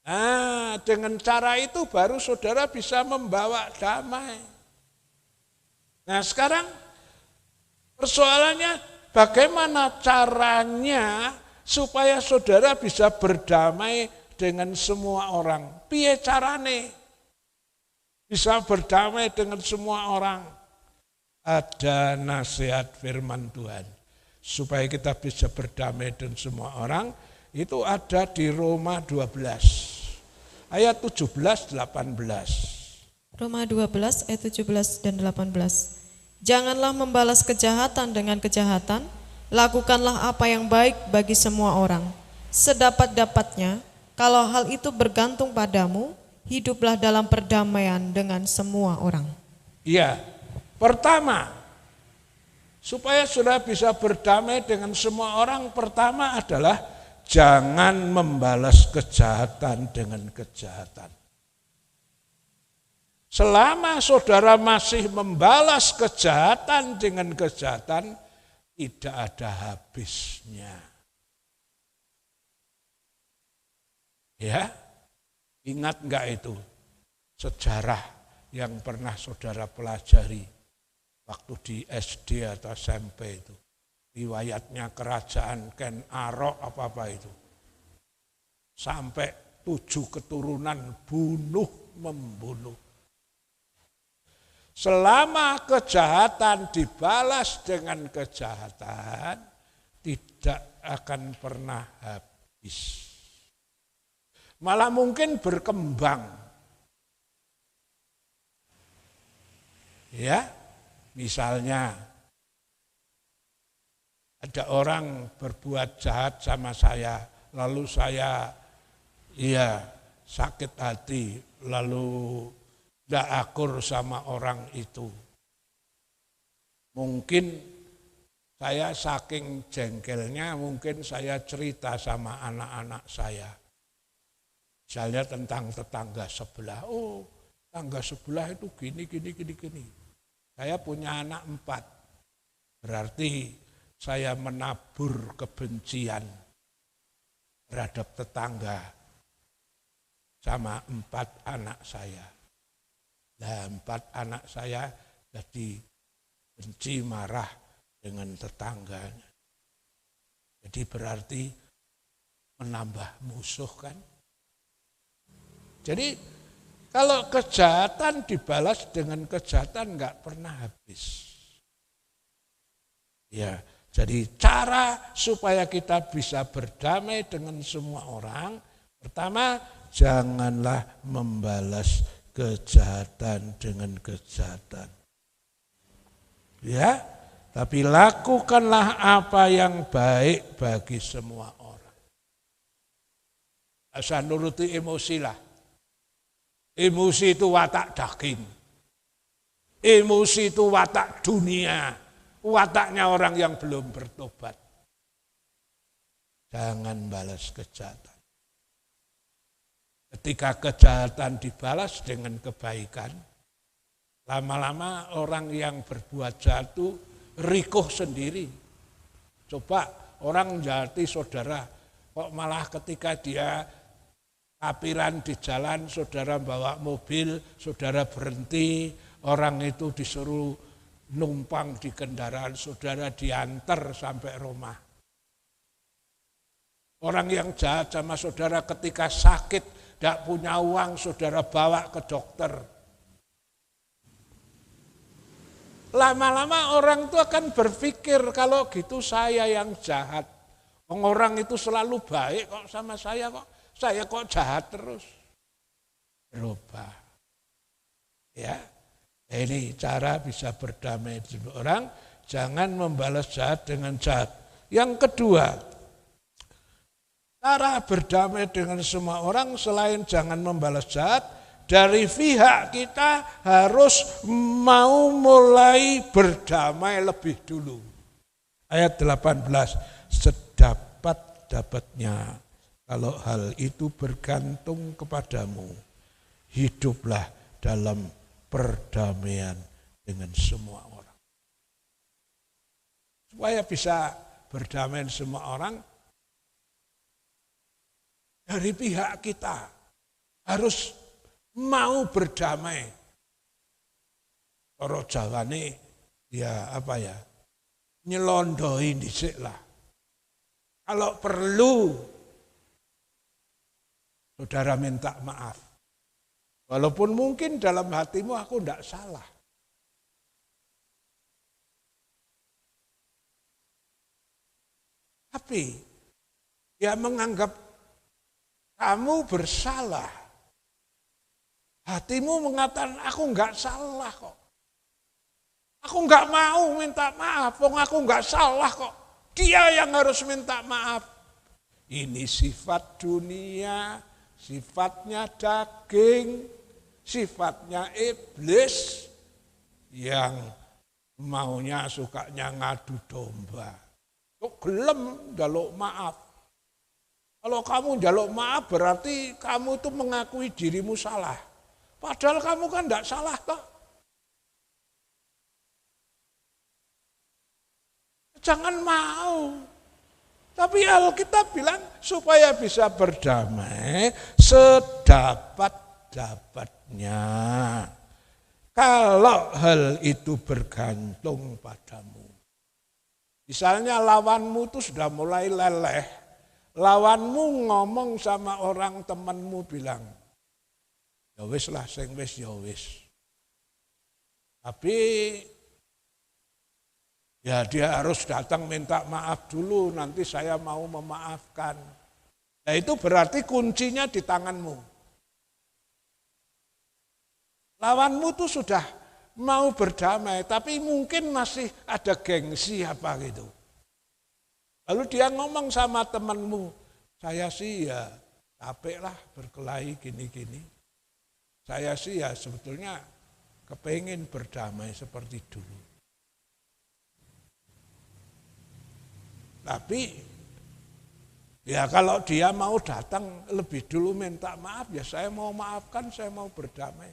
Nah, dengan cara itu baru saudara bisa membawa damai. Nah, sekarang persoalannya bagaimana caranya supaya saudara bisa berdamai dengan semua orang. Piye carane bisa berdamai dengan semua orang? Ada nasihat firman Tuhan. Supaya kita bisa berdamai dengan semua orang, itu ada di Roma 12, ayat 17-18. Roma 12 ayat 17 dan 18. Janganlah membalas kejahatan dengan kejahatan, lakukanlah apa yang baik bagi semua orang. Sedapat-dapatnya, kalau hal itu bergantung padamu, hiduplah dalam perdamaian dengan semua orang. Iya. Pertama, supaya saudara bisa berdamai dengan semua orang, pertama adalah jangan membalas kejahatan dengan kejahatan. Selama saudara masih membalas kejahatan dengan kejahatan, tidak ada habisnya. Ya, ingat enggak itu sejarah yang pernah saudara pelajari waktu di SD atau SMP itu, riwayatnya kerajaan Ken Arok apa-apa itu. Sampai 7 keturunan bunuh membunuh. Selama kejahatan dibalas dengan kejahatan, tidak akan pernah habis. Malah mungkin berkembang. Ya, misalnya ada orang berbuat jahat sama saya, lalu saya sakit hati, lalu tidak akur sama orang itu. Mungkin saya saking jengkelnya, mungkin saya cerita sama anak-anak saya. Misalnya tentang tetangga sebelah, oh tetangga sebelah itu gini. Saya punya anak 4, berarti saya menabur kebencian terhadap tetangga sama 4 anak saya. Nah, 4 anak saya jadi benci marah dengan tetangganya. Jadi berarti menambah musuh kan. Jadi kalau kejahatan dibalas dengan kejahatan enggak pernah habis. Ya, jadi cara supaya kita bisa berdamai dengan semua orang, pertama janganlah membalas kejahatan dengan kejahatan. Ya, tapi lakukanlah apa yang baik bagi semua orang. Asal nuruti emosi lah. Emosi itu watak daging. Emosi itu watak dunia. Wataknya orang yang belum bertobat. Jangan balas kejahatan. Ketika kejahatan dibalas dengan kebaikan, lama-lama orang yang berbuat jahat itu rikuh sendiri. Coba orang menjahati saudara, kok malah ketika dia kapiran di jalan, saudara bawa mobil, saudara berhenti, orang itu disuruh numpang di kendaraan, saudara diantar sampai rumah. Orang yang jahat sama saudara ketika sakit, tidak punya uang, saudara bawa ke dokter. Lama-lama orang itu akan berpikir, kalau gitu saya yang jahat. Orang itu selalu baik kok sama saya kok jahat terus. Berubah. Ya, ini cara bisa berdamai dengan orang, jangan membalas jahat dengan jahat. Yang kedua, cara berdamai dengan semua orang selain jangan membalas jahat, dari pihak kita harus mau mulai berdamai lebih dulu. Ayat 18, sedapat-dapatnya kalau hal itu bergantung kepadamu, hiduplah dalam perdamaian dengan semua orang. Supaya bisa berdamai dengan semua orang, dari pihak kita harus mau berdamai. Orang Jawa ini nyelondohi dhisik lah. Kalau perlu saudara minta maaf. Walaupun mungkin dalam hatimu aku tidak salah. Tapi dia menganggap kamu bersalah. Hatimu mengatakan aku enggak salah kok. Aku enggak mau minta maaf, aku enggak salah kok. Dia yang harus minta maaf. Ini sifat dunia, sifatnya daging, sifatnya iblis yang maunya sukanya ngadu domba. Kok gelem njaluk maaf. Kalau kamu njaluk maaf berarti kamu itu mengakui dirimu salah. Padahal kamu kan tidak salah toh. Jangan mau. Tapi Alkitab bilang supaya bisa berdamai sedapat-dapatnya. Kalau hal itu bergantung padamu. Misalnya lawanmu itu sudah mulai leleh. Lawanmu ngomong sama orang temanmu bilang, Ya wis lah, sing wis ya wis. Tapi ya dia harus datang minta maaf dulu, nanti saya mau memaafkan. Nah itu berarti kuncinya di tanganmu. Lawanmu tuh sudah mau berdamai, tapi mungkin masih ada gengsi apa gitu. Lalu dia ngomong sama temanmu, saya sih ya capek lah berkelahi gini-gini. Saya sih ya sebetulnya kepengen berdamai seperti dulu. Tapi ya kalau dia mau datang lebih dulu minta maaf, ya saya mau maafkan, saya mau berdamai.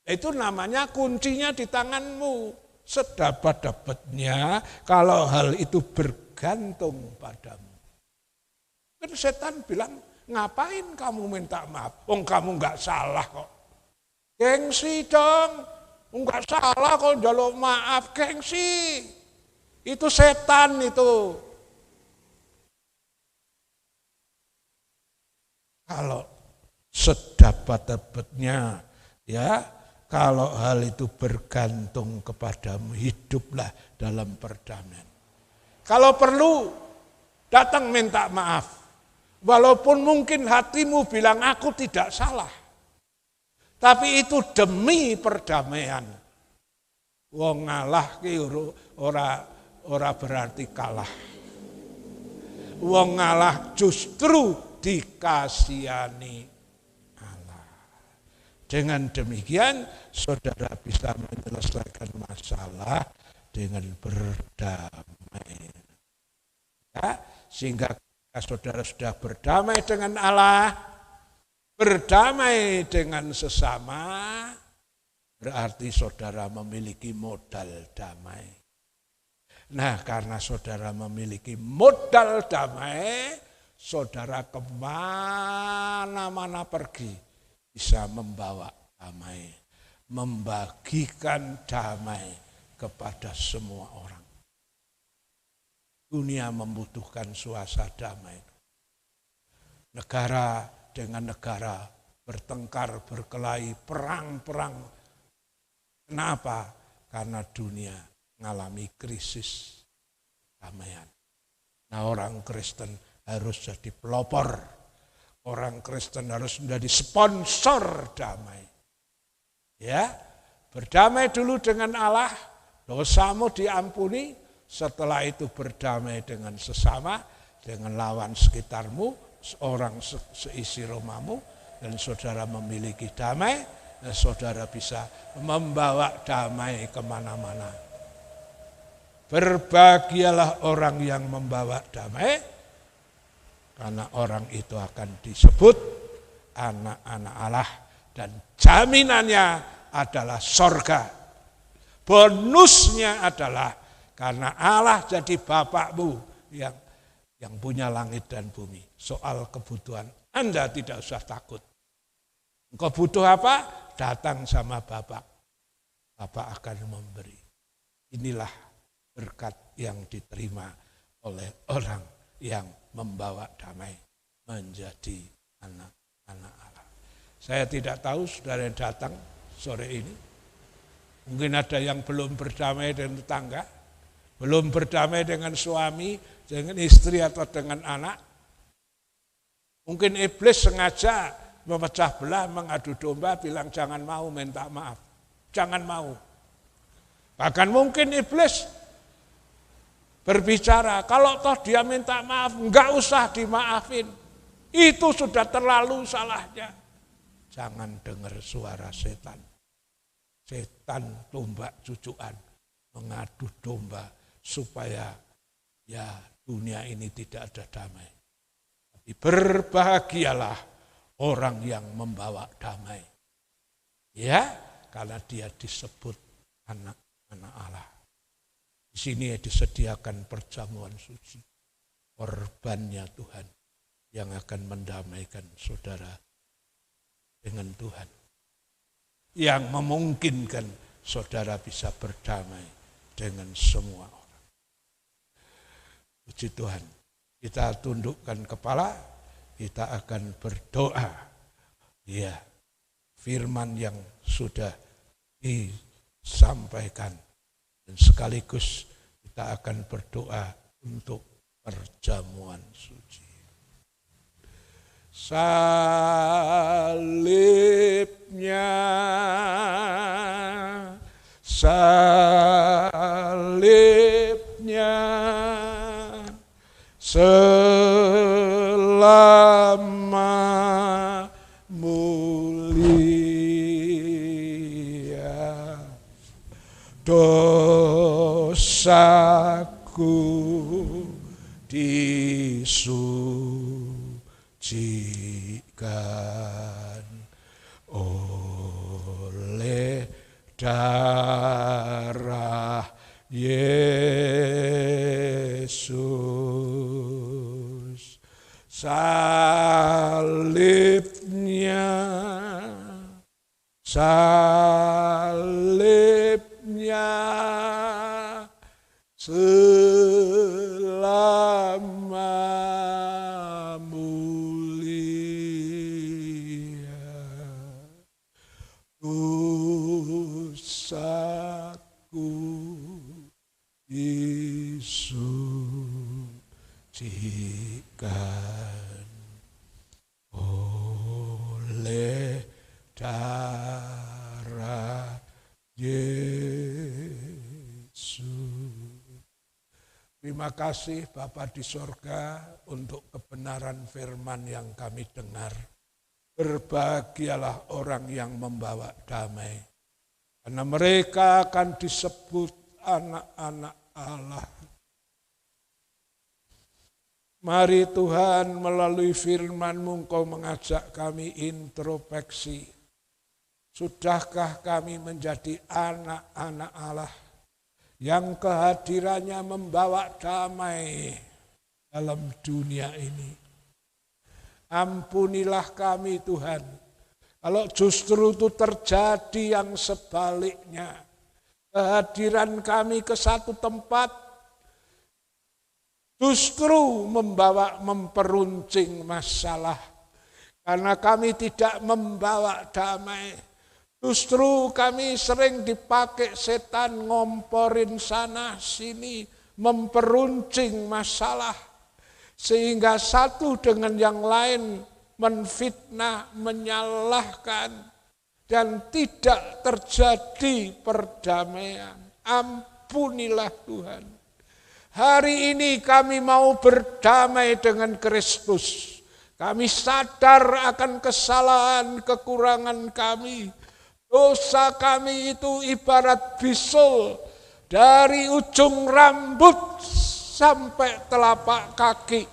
Itu namanya kuncinya di tanganmu. Sedapat-dapatnya kalau hal itu bergantung padamu. Kan setan bilang, ngapain kamu minta maaf? Kamu enggak salah kok. Gengsi dong, enggak salah kok njaluk maaf, gengsi. Itu setan itu. Kalau sedapat-dapatnya, ya, kalau hal itu bergantung kepadamu, hiduplah dalam perdamaian. Kalau perlu, datang minta maaf. Walaupun mungkin hatimu bilang aku tidak salah. Tapi itu demi perdamaian. Wong ngalah ki ora berarti kalah. Wong ngalah justru dikasihani Allah. Dengan demikian saudara bisa menyelesaikan masalah dengan berdamai. Ya, sehingga saudara sudah berdamai dengan Allah, berdamai dengan sesama, berarti saudara memiliki modal damai. Nah, karena saudara memiliki modal damai, saudara kemana-mana pergi bisa membawa damai, membagikan damai kepada semua orang. Dunia membutuhkan suasana damai. Negara dengan negara bertengkar, berkelahi, perang-perang. Kenapa? Karena dunia mengalami krisis damaian. Nah, orang Kristen harus jadi pelopor. Orang Kristen harus menjadi sponsor damai. Ya, berdamai dulu dengan Allah, dosamu diampuni, setelah itu berdamai dengan sesama, dengan lawan sekitarmu, orang seisi rumahmu, dan saudara memiliki damai, dan saudara bisa membawa damai kemana-mana. Berbahagialah orang yang membawa damai, karena orang itu akan disebut anak-anak Allah dan jaminannya adalah sorga. Bonusnya adalah karena Allah jadi bapakmu yang punya langit dan bumi. Soal kebutuhan Anda tidak usah takut. Engkau butuh apa? Datang sama Bapak. Bapak akan memberi. Inilah berkat yang diterima oleh orang yang membawa damai menjadi anak-anak Allah. Saya tidak tahu saudara yang datang sore ini. Mungkin ada yang belum berdamai dengan tetangga, belum berdamai dengan suami, dengan istri atau dengan anak. Mungkin iblis sengaja memecah belah, mengadu domba, bilang jangan mau minta maaf. Jangan mau. Bahkan mungkin iblis berbicara, kalau toh dia minta maaf, enggak usah dimaafin. Itu sudah terlalu salahnya. Jangan dengar suara setan. Setan tombak cucuan, mengadu domba supaya ya dunia ini tidak ada damai. Tapi berbahagialah orang yang membawa damai. Ya, karena dia disebut anak-anak Allah. Di sini disediakan perjamuan suci, korbannya Tuhan yang akan mendamaikan saudara dengan Tuhan. Yang memungkinkan saudara bisa berdamai dengan semua orang. Puji Tuhan, kita tundukkan kepala, kita akan berdoa. Ya, firman yang sudah disampaikan. Dan sekaligus kita akan berdoa untuk perjamuan suci. Salibnya, salibnya, selama mulia dosaku disucikan oleh darah Yesus. Salibnya, salibnya, selama mulia dosaku disucikan oleh darah Yesus. Terima kasih Bapa di sorga untuk kebenaran firman yang kami dengar. Berbahagialah orang yang membawa damai, karena mereka akan disebut anak-anak Allah. Mari Tuhan, melalui firman-Mu Engkau mengajak kami introspeksi. Sudahkah kami menjadi anak-anak Allah yang kehadirannya membawa damai dalam dunia ini? Ampunilah kami Tuhan, kalau justru itu terjadi yang sebaliknya. Kehadiran kami ke satu tempat justru memperuncing masalah, karena kami tidak membawa damai. Justru kami sering dipakai setan ngomporin sana sini, memperuncing masalah. Sehingga satu dengan yang lain menfitnah, menyalahkan, dan tidak terjadi perdamaian. Ampunilah Tuhan. Hari ini kami mau berdamai dengan Kristus. Kami sadar akan kesalahan, kekurangan kami. Dosa kami itu ibarat bisul, dari ujung rambut sampai telapak kaki,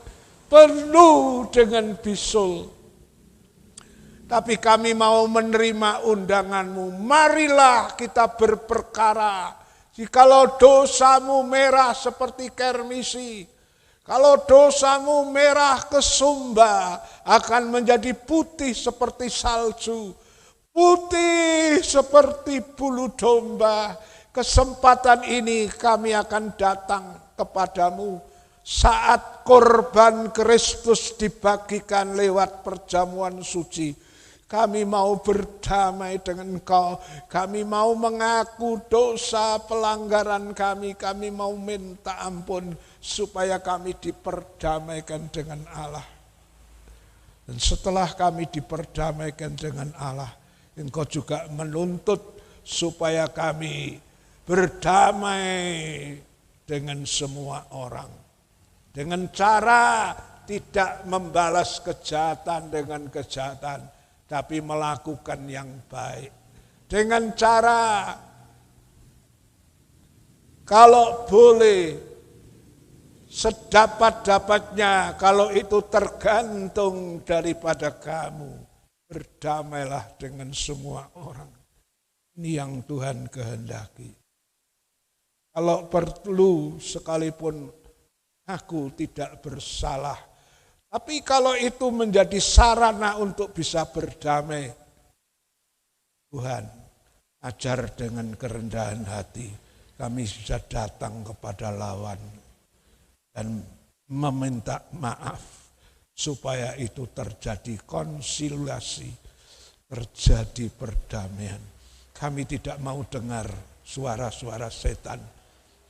penuh dengan bisul. Tapi kami mau menerima undangan-Mu. Marilah kita berperkara. Jikalau dosamu merah seperti kermisi, kalau dosamu merah kesumba, akan menjadi putih seperti salju, putih seperti bulu domba. Kesempatan ini kami akan datang kepadamu saat korban Kristus dibagikan lewat perjamuan suci. Kami mau berdamai dengan Engkau, kami mau mengaku dosa pelanggaran kami mau minta ampun supaya kami diperdamaikan dengan Allah. Dan setelah kami diperdamaikan dengan Allah, Engkau juga menuntut supaya kami berdamai dengan semua orang. Dengan cara tidak membalas kejahatan dengan kejahatan, tapi melakukan yang baik. Dengan cara, kalau boleh, sedapat-dapatnya, kalau itu tergantung daripada kamu, berdamailah dengan semua orang. Ini yang Tuhan kehendaki. Kalau perlu, sekalipun aku tidak bersalah, tapi kalau itu menjadi sarana untuk bisa berdamai, Tuhan, ajar dengan kerendahan hati, kami bisa datang kepada lawan dan meminta maaf, supaya itu terjadi konsiliasi terjadi perdamaian. Kami tidak mau dengar suara-suara setan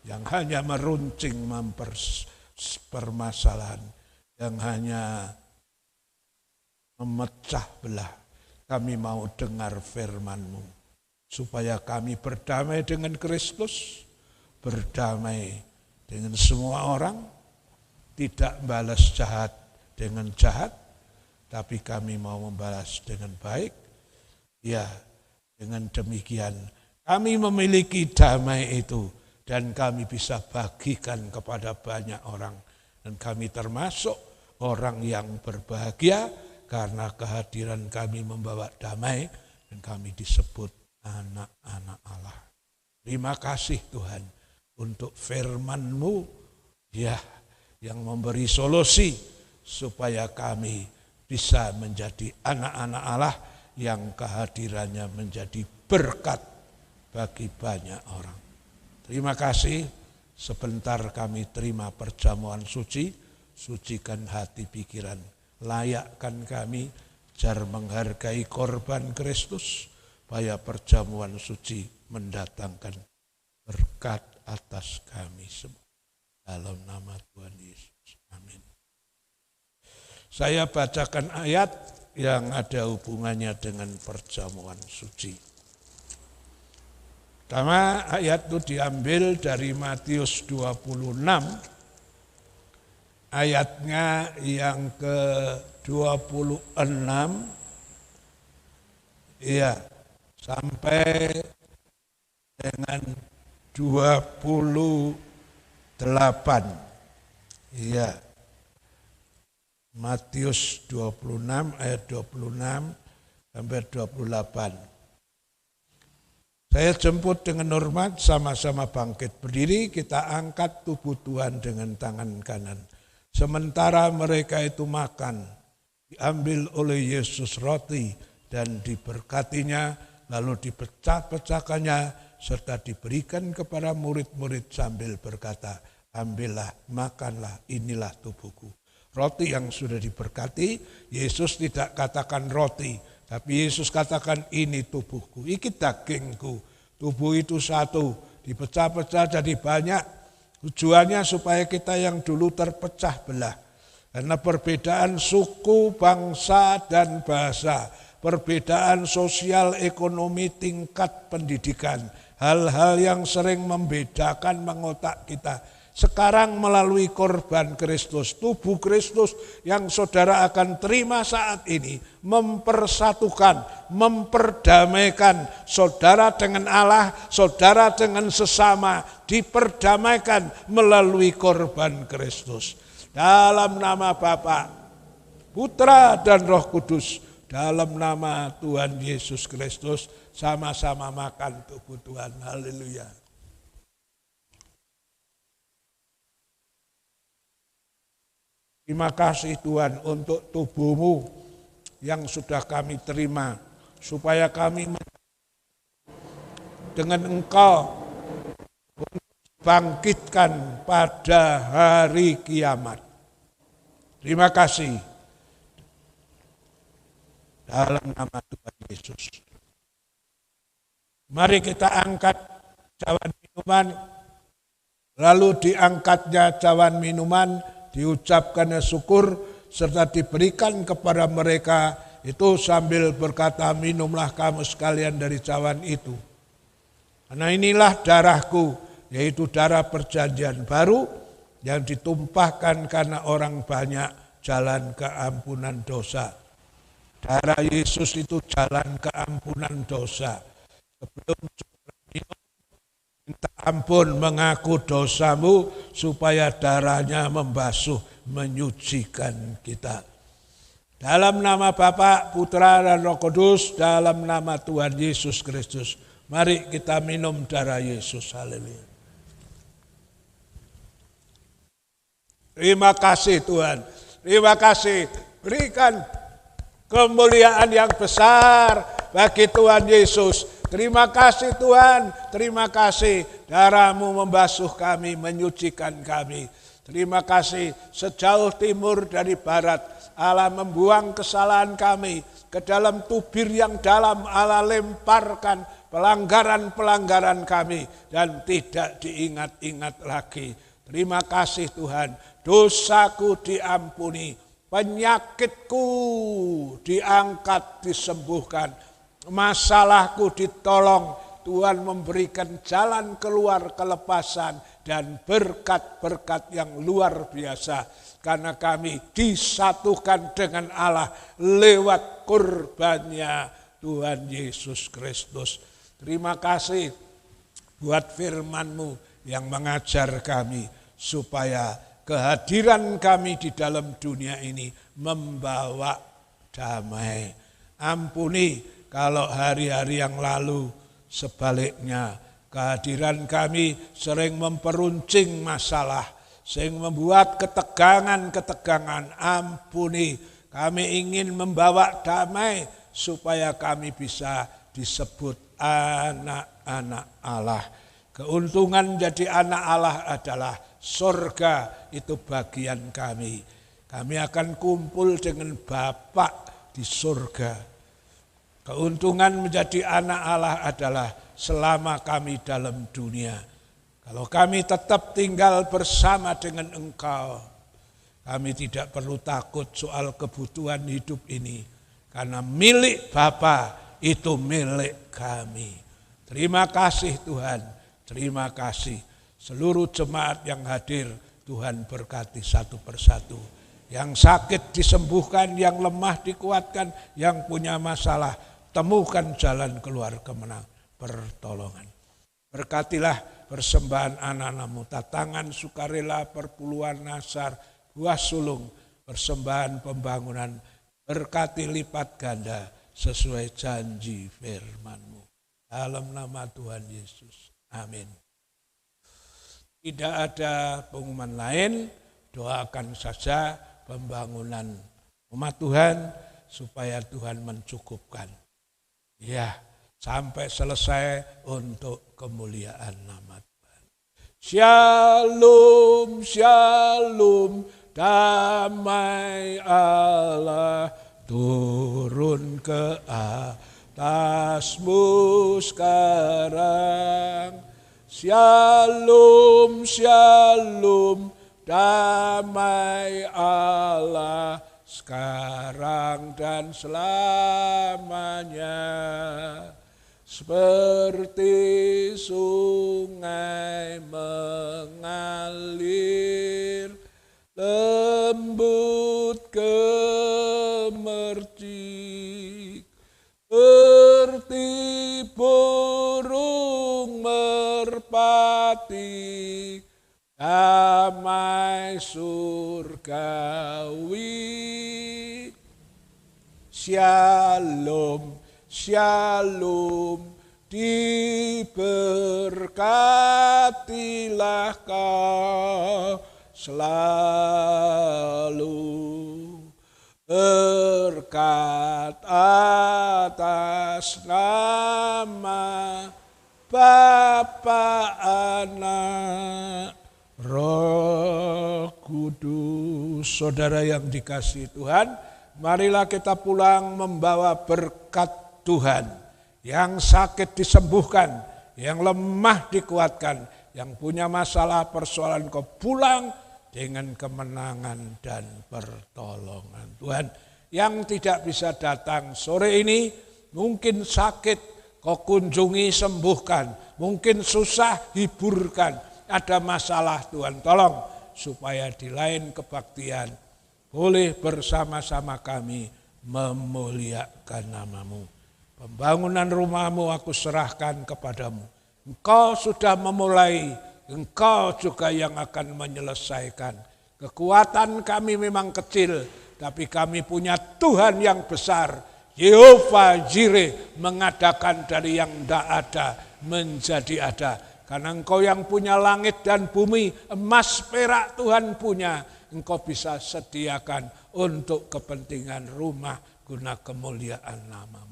yang hanya meruncing permasalahan, yang hanya memecah belah. Kami mau dengar firman-Mu, supaya kami berdamai dengan Kristus, berdamai dengan semua orang, tidak balas jahat dengan jahat, tapi kami mau membalas dengan baik. Ya, dengan demikian kami memiliki damai itu dan kami bisa bagikan kepada banyak orang. Dan kami termasuk orang yang berbahagia karena kehadiran kami membawa damai dan kami disebut anak-anak Allah. Terima kasih Tuhan untuk firman-Mu ya, yang memberi solusi supaya kami bisa menjadi anak-anak Allah yang kehadirannya menjadi berkat bagi banyak orang. Terima kasih, sebentar kami terima perjamuan suci, sucikan hati pikiran, layakkan kami jar menghargai korban Kristus, supaya perjamuan suci mendatangkan berkat atas kami semua. Dalam nama Tuhan Yesus, amin. Saya bacakan ayat yang ada hubungannya dengan perjamuan suci. Pertama, ayat itu diambil dari Matius 26, ayatnya yang ke-26, ya, sampai dengan 28. Iya. Matius 26 ayat 26 sampai 28. Saya jemput dengan hormat, sama-sama bangkit berdiri, kita angkat tubuh Tuhan dengan tangan kanan. Sementara mereka itu makan, diambil oleh Yesus roti dan diberkatinya, lalu dipecah-pecahkannya serta diberikan kepada murid-murid sambil berkata, ambillah, makanlah, inilah tubuhku. Roti yang sudah diberkati, Yesus tidak katakan roti, tapi Yesus katakan ini tubuhku, ini dagingku. Tubuh itu satu, dipecah-pecah jadi banyak. Tujuannya supaya kita yang dulu terpecah belah. Karena perbedaan suku, bangsa, dan bahasa, perbedaan sosial, ekonomi, tingkat pendidikan, hal-hal yang sering membedakan mengotak kita. Sekarang melalui korban Kristus, tubuh Kristus yang saudara akan terima saat ini, mempersatukan, memperdamaikan saudara dengan Allah, saudara dengan sesama, diperdamaikan melalui korban Kristus. Dalam nama Bapa, Putra, dan Roh Kudus, dalam nama Tuhan Yesus Kristus, sama-sama makan tubuh Tuhan. Haleluya. Terima kasih Tuhan untuk tubuh-Mu yang sudah kami terima, supaya kami dengan Engkau bangkitkan pada hari kiamat. Terima kasih. Dalam nama Tuhan Yesus. Mari kita angkat cawan minuman, lalu diangkatnya cawan minuman, diucapkannya syukur, serta diberikan kepada mereka itu sambil berkata, minumlah kamu sekalian dari cawan itu. Karena inilah darahku, yaitu darah perjanjian baru yang ditumpahkan karena orang banyak jalan keampunan dosa. Darah Yesus itu jalan keampunan dosa. Sebelum minum, minta ampun, mengaku dosamu supaya darahnya membasuh, menyucikan kita. Dalam nama Bapa, Putra, dan Roh Kudus, dalam nama Tuhan Yesus Kristus, mari kita minum darah Yesus. Haleluya. Terima kasih Tuhan. Terima kasih. Berikan kemuliaan yang besar bagi Tuhan Yesus. Terima kasih Tuhan, terima kasih darah-Mu membasuh kami, menyucikan kami. Terima kasih sejauh timur dari barat, Allah membuang kesalahan kami, ke dalam tubir yang dalam. Allah lemparkan pelanggaran-pelanggaran kami dan tidak diingat-ingat lagi. Terima kasih Tuhan, dosaku diampuni, penyakitku diangkat, disembuhkan, masalahku ditolong. Tuhan memberikan jalan keluar, kelepasan dan berkat-berkat yang luar biasa. Karena kami disatukan dengan Allah lewat kurbannya Tuhan Yesus Kristus. Terima kasih buat firman-Mu yang mengajar kami supaya kehadiran kami di dalam dunia ini membawa damai. Ampuni kalau hari-hari yang lalu sebaliknya kehadiran kami sering memperuncing masalah, sering membuat ketegangan-ketegangan. Ampuni, kami ingin membawa damai supaya kami bisa disebut anak-anak Allah. Keuntungan jadi anak Allah adalah surga, itu bagian kami. Kami akan kumpul dengan Bapa di surga. Keuntungan menjadi anak Allah adalah selama kami dalam dunia. Kalau kami tetap tinggal bersama dengan Engkau, kami tidak perlu takut soal kebutuhan hidup ini. Karena milik Bapa itu milik kami. Terima kasih Tuhan. Terima kasih seluruh jemaat yang hadir, Tuhan berkati satu persatu. Yang sakit disembuhkan, yang lemah dikuatkan, yang punya masalah temukan jalan keluar kemenang pertolongan. Berkatilah persembahan anak-anak-Mu, tatangan sukarela, perpuluhan nasar, buah sulung, persembahan pembangunan, berkati lipat ganda sesuai janji firman-Mu. Dalam nama Tuhan Yesus. Amin. Tidak ada pengumuman lain, doakan saja pembangunan umat Tuhan supaya Tuhan mencukupkan. Ya, sampai selesai untuk kemuliaan nama Tuhan. Shalom, shalom, damai Allah turun ke atasmu sekarang. Shalom, shalom, damai Allah sekarang dan selamanya. Seperti sungai mengalir, lembut gemercik, seperti burung merpati, damai surgawi. Shalom, shalom, diberkatilah kau selalu. Berkat atas nama Bapa, Anak, Roh Kudus. Saudara yang dikasihi Tuhan, marilah kita pulang membawa berkat Tuhan. Yang sakit disembuhkan, yang lemah dikuatkan, yang punya masalah persoalan kau pulang dengan kemenangan dan pertolongan Tuhan. Yang tidak bisa datang sore ini, mungkin sakit, kau kunjungi sembuhkan. Mungkin susah, hiburkan. Ada masalah, Tuhan tolong. Supaya di lain kebaktian, boleh bersama-sama kami memuliakan nama-Mu. Pembangunan rumah-Mu aku serahkan kepadamu. Engkau sudah memulai, Engkau juga yang akan menyelesaikan. Kekuatan kami memang kecil, tapi kami punya Tuhan yang besar. Yehova Jireh, mengadakan dari yang tidak ada menjadi ada. Karena Engkau yang punya langit dan bumi, emas perak Tuhan punya. Engkau bisa sediakan untuk kepentingan rumah guna kemuliaan nama-Mu.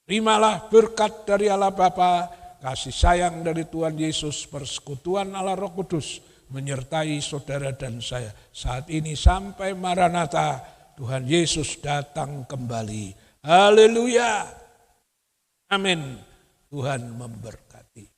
Terimalah berkat dari Allah Bapa, kasih sayang dari Tuhan Yesus, persekutuan Allah Roh Kudus menyertai saudara dan saya saat ini sampai Maranatha Tuhan Yesus datang kembali. Haleluya. Amin. Tuhan memberkati.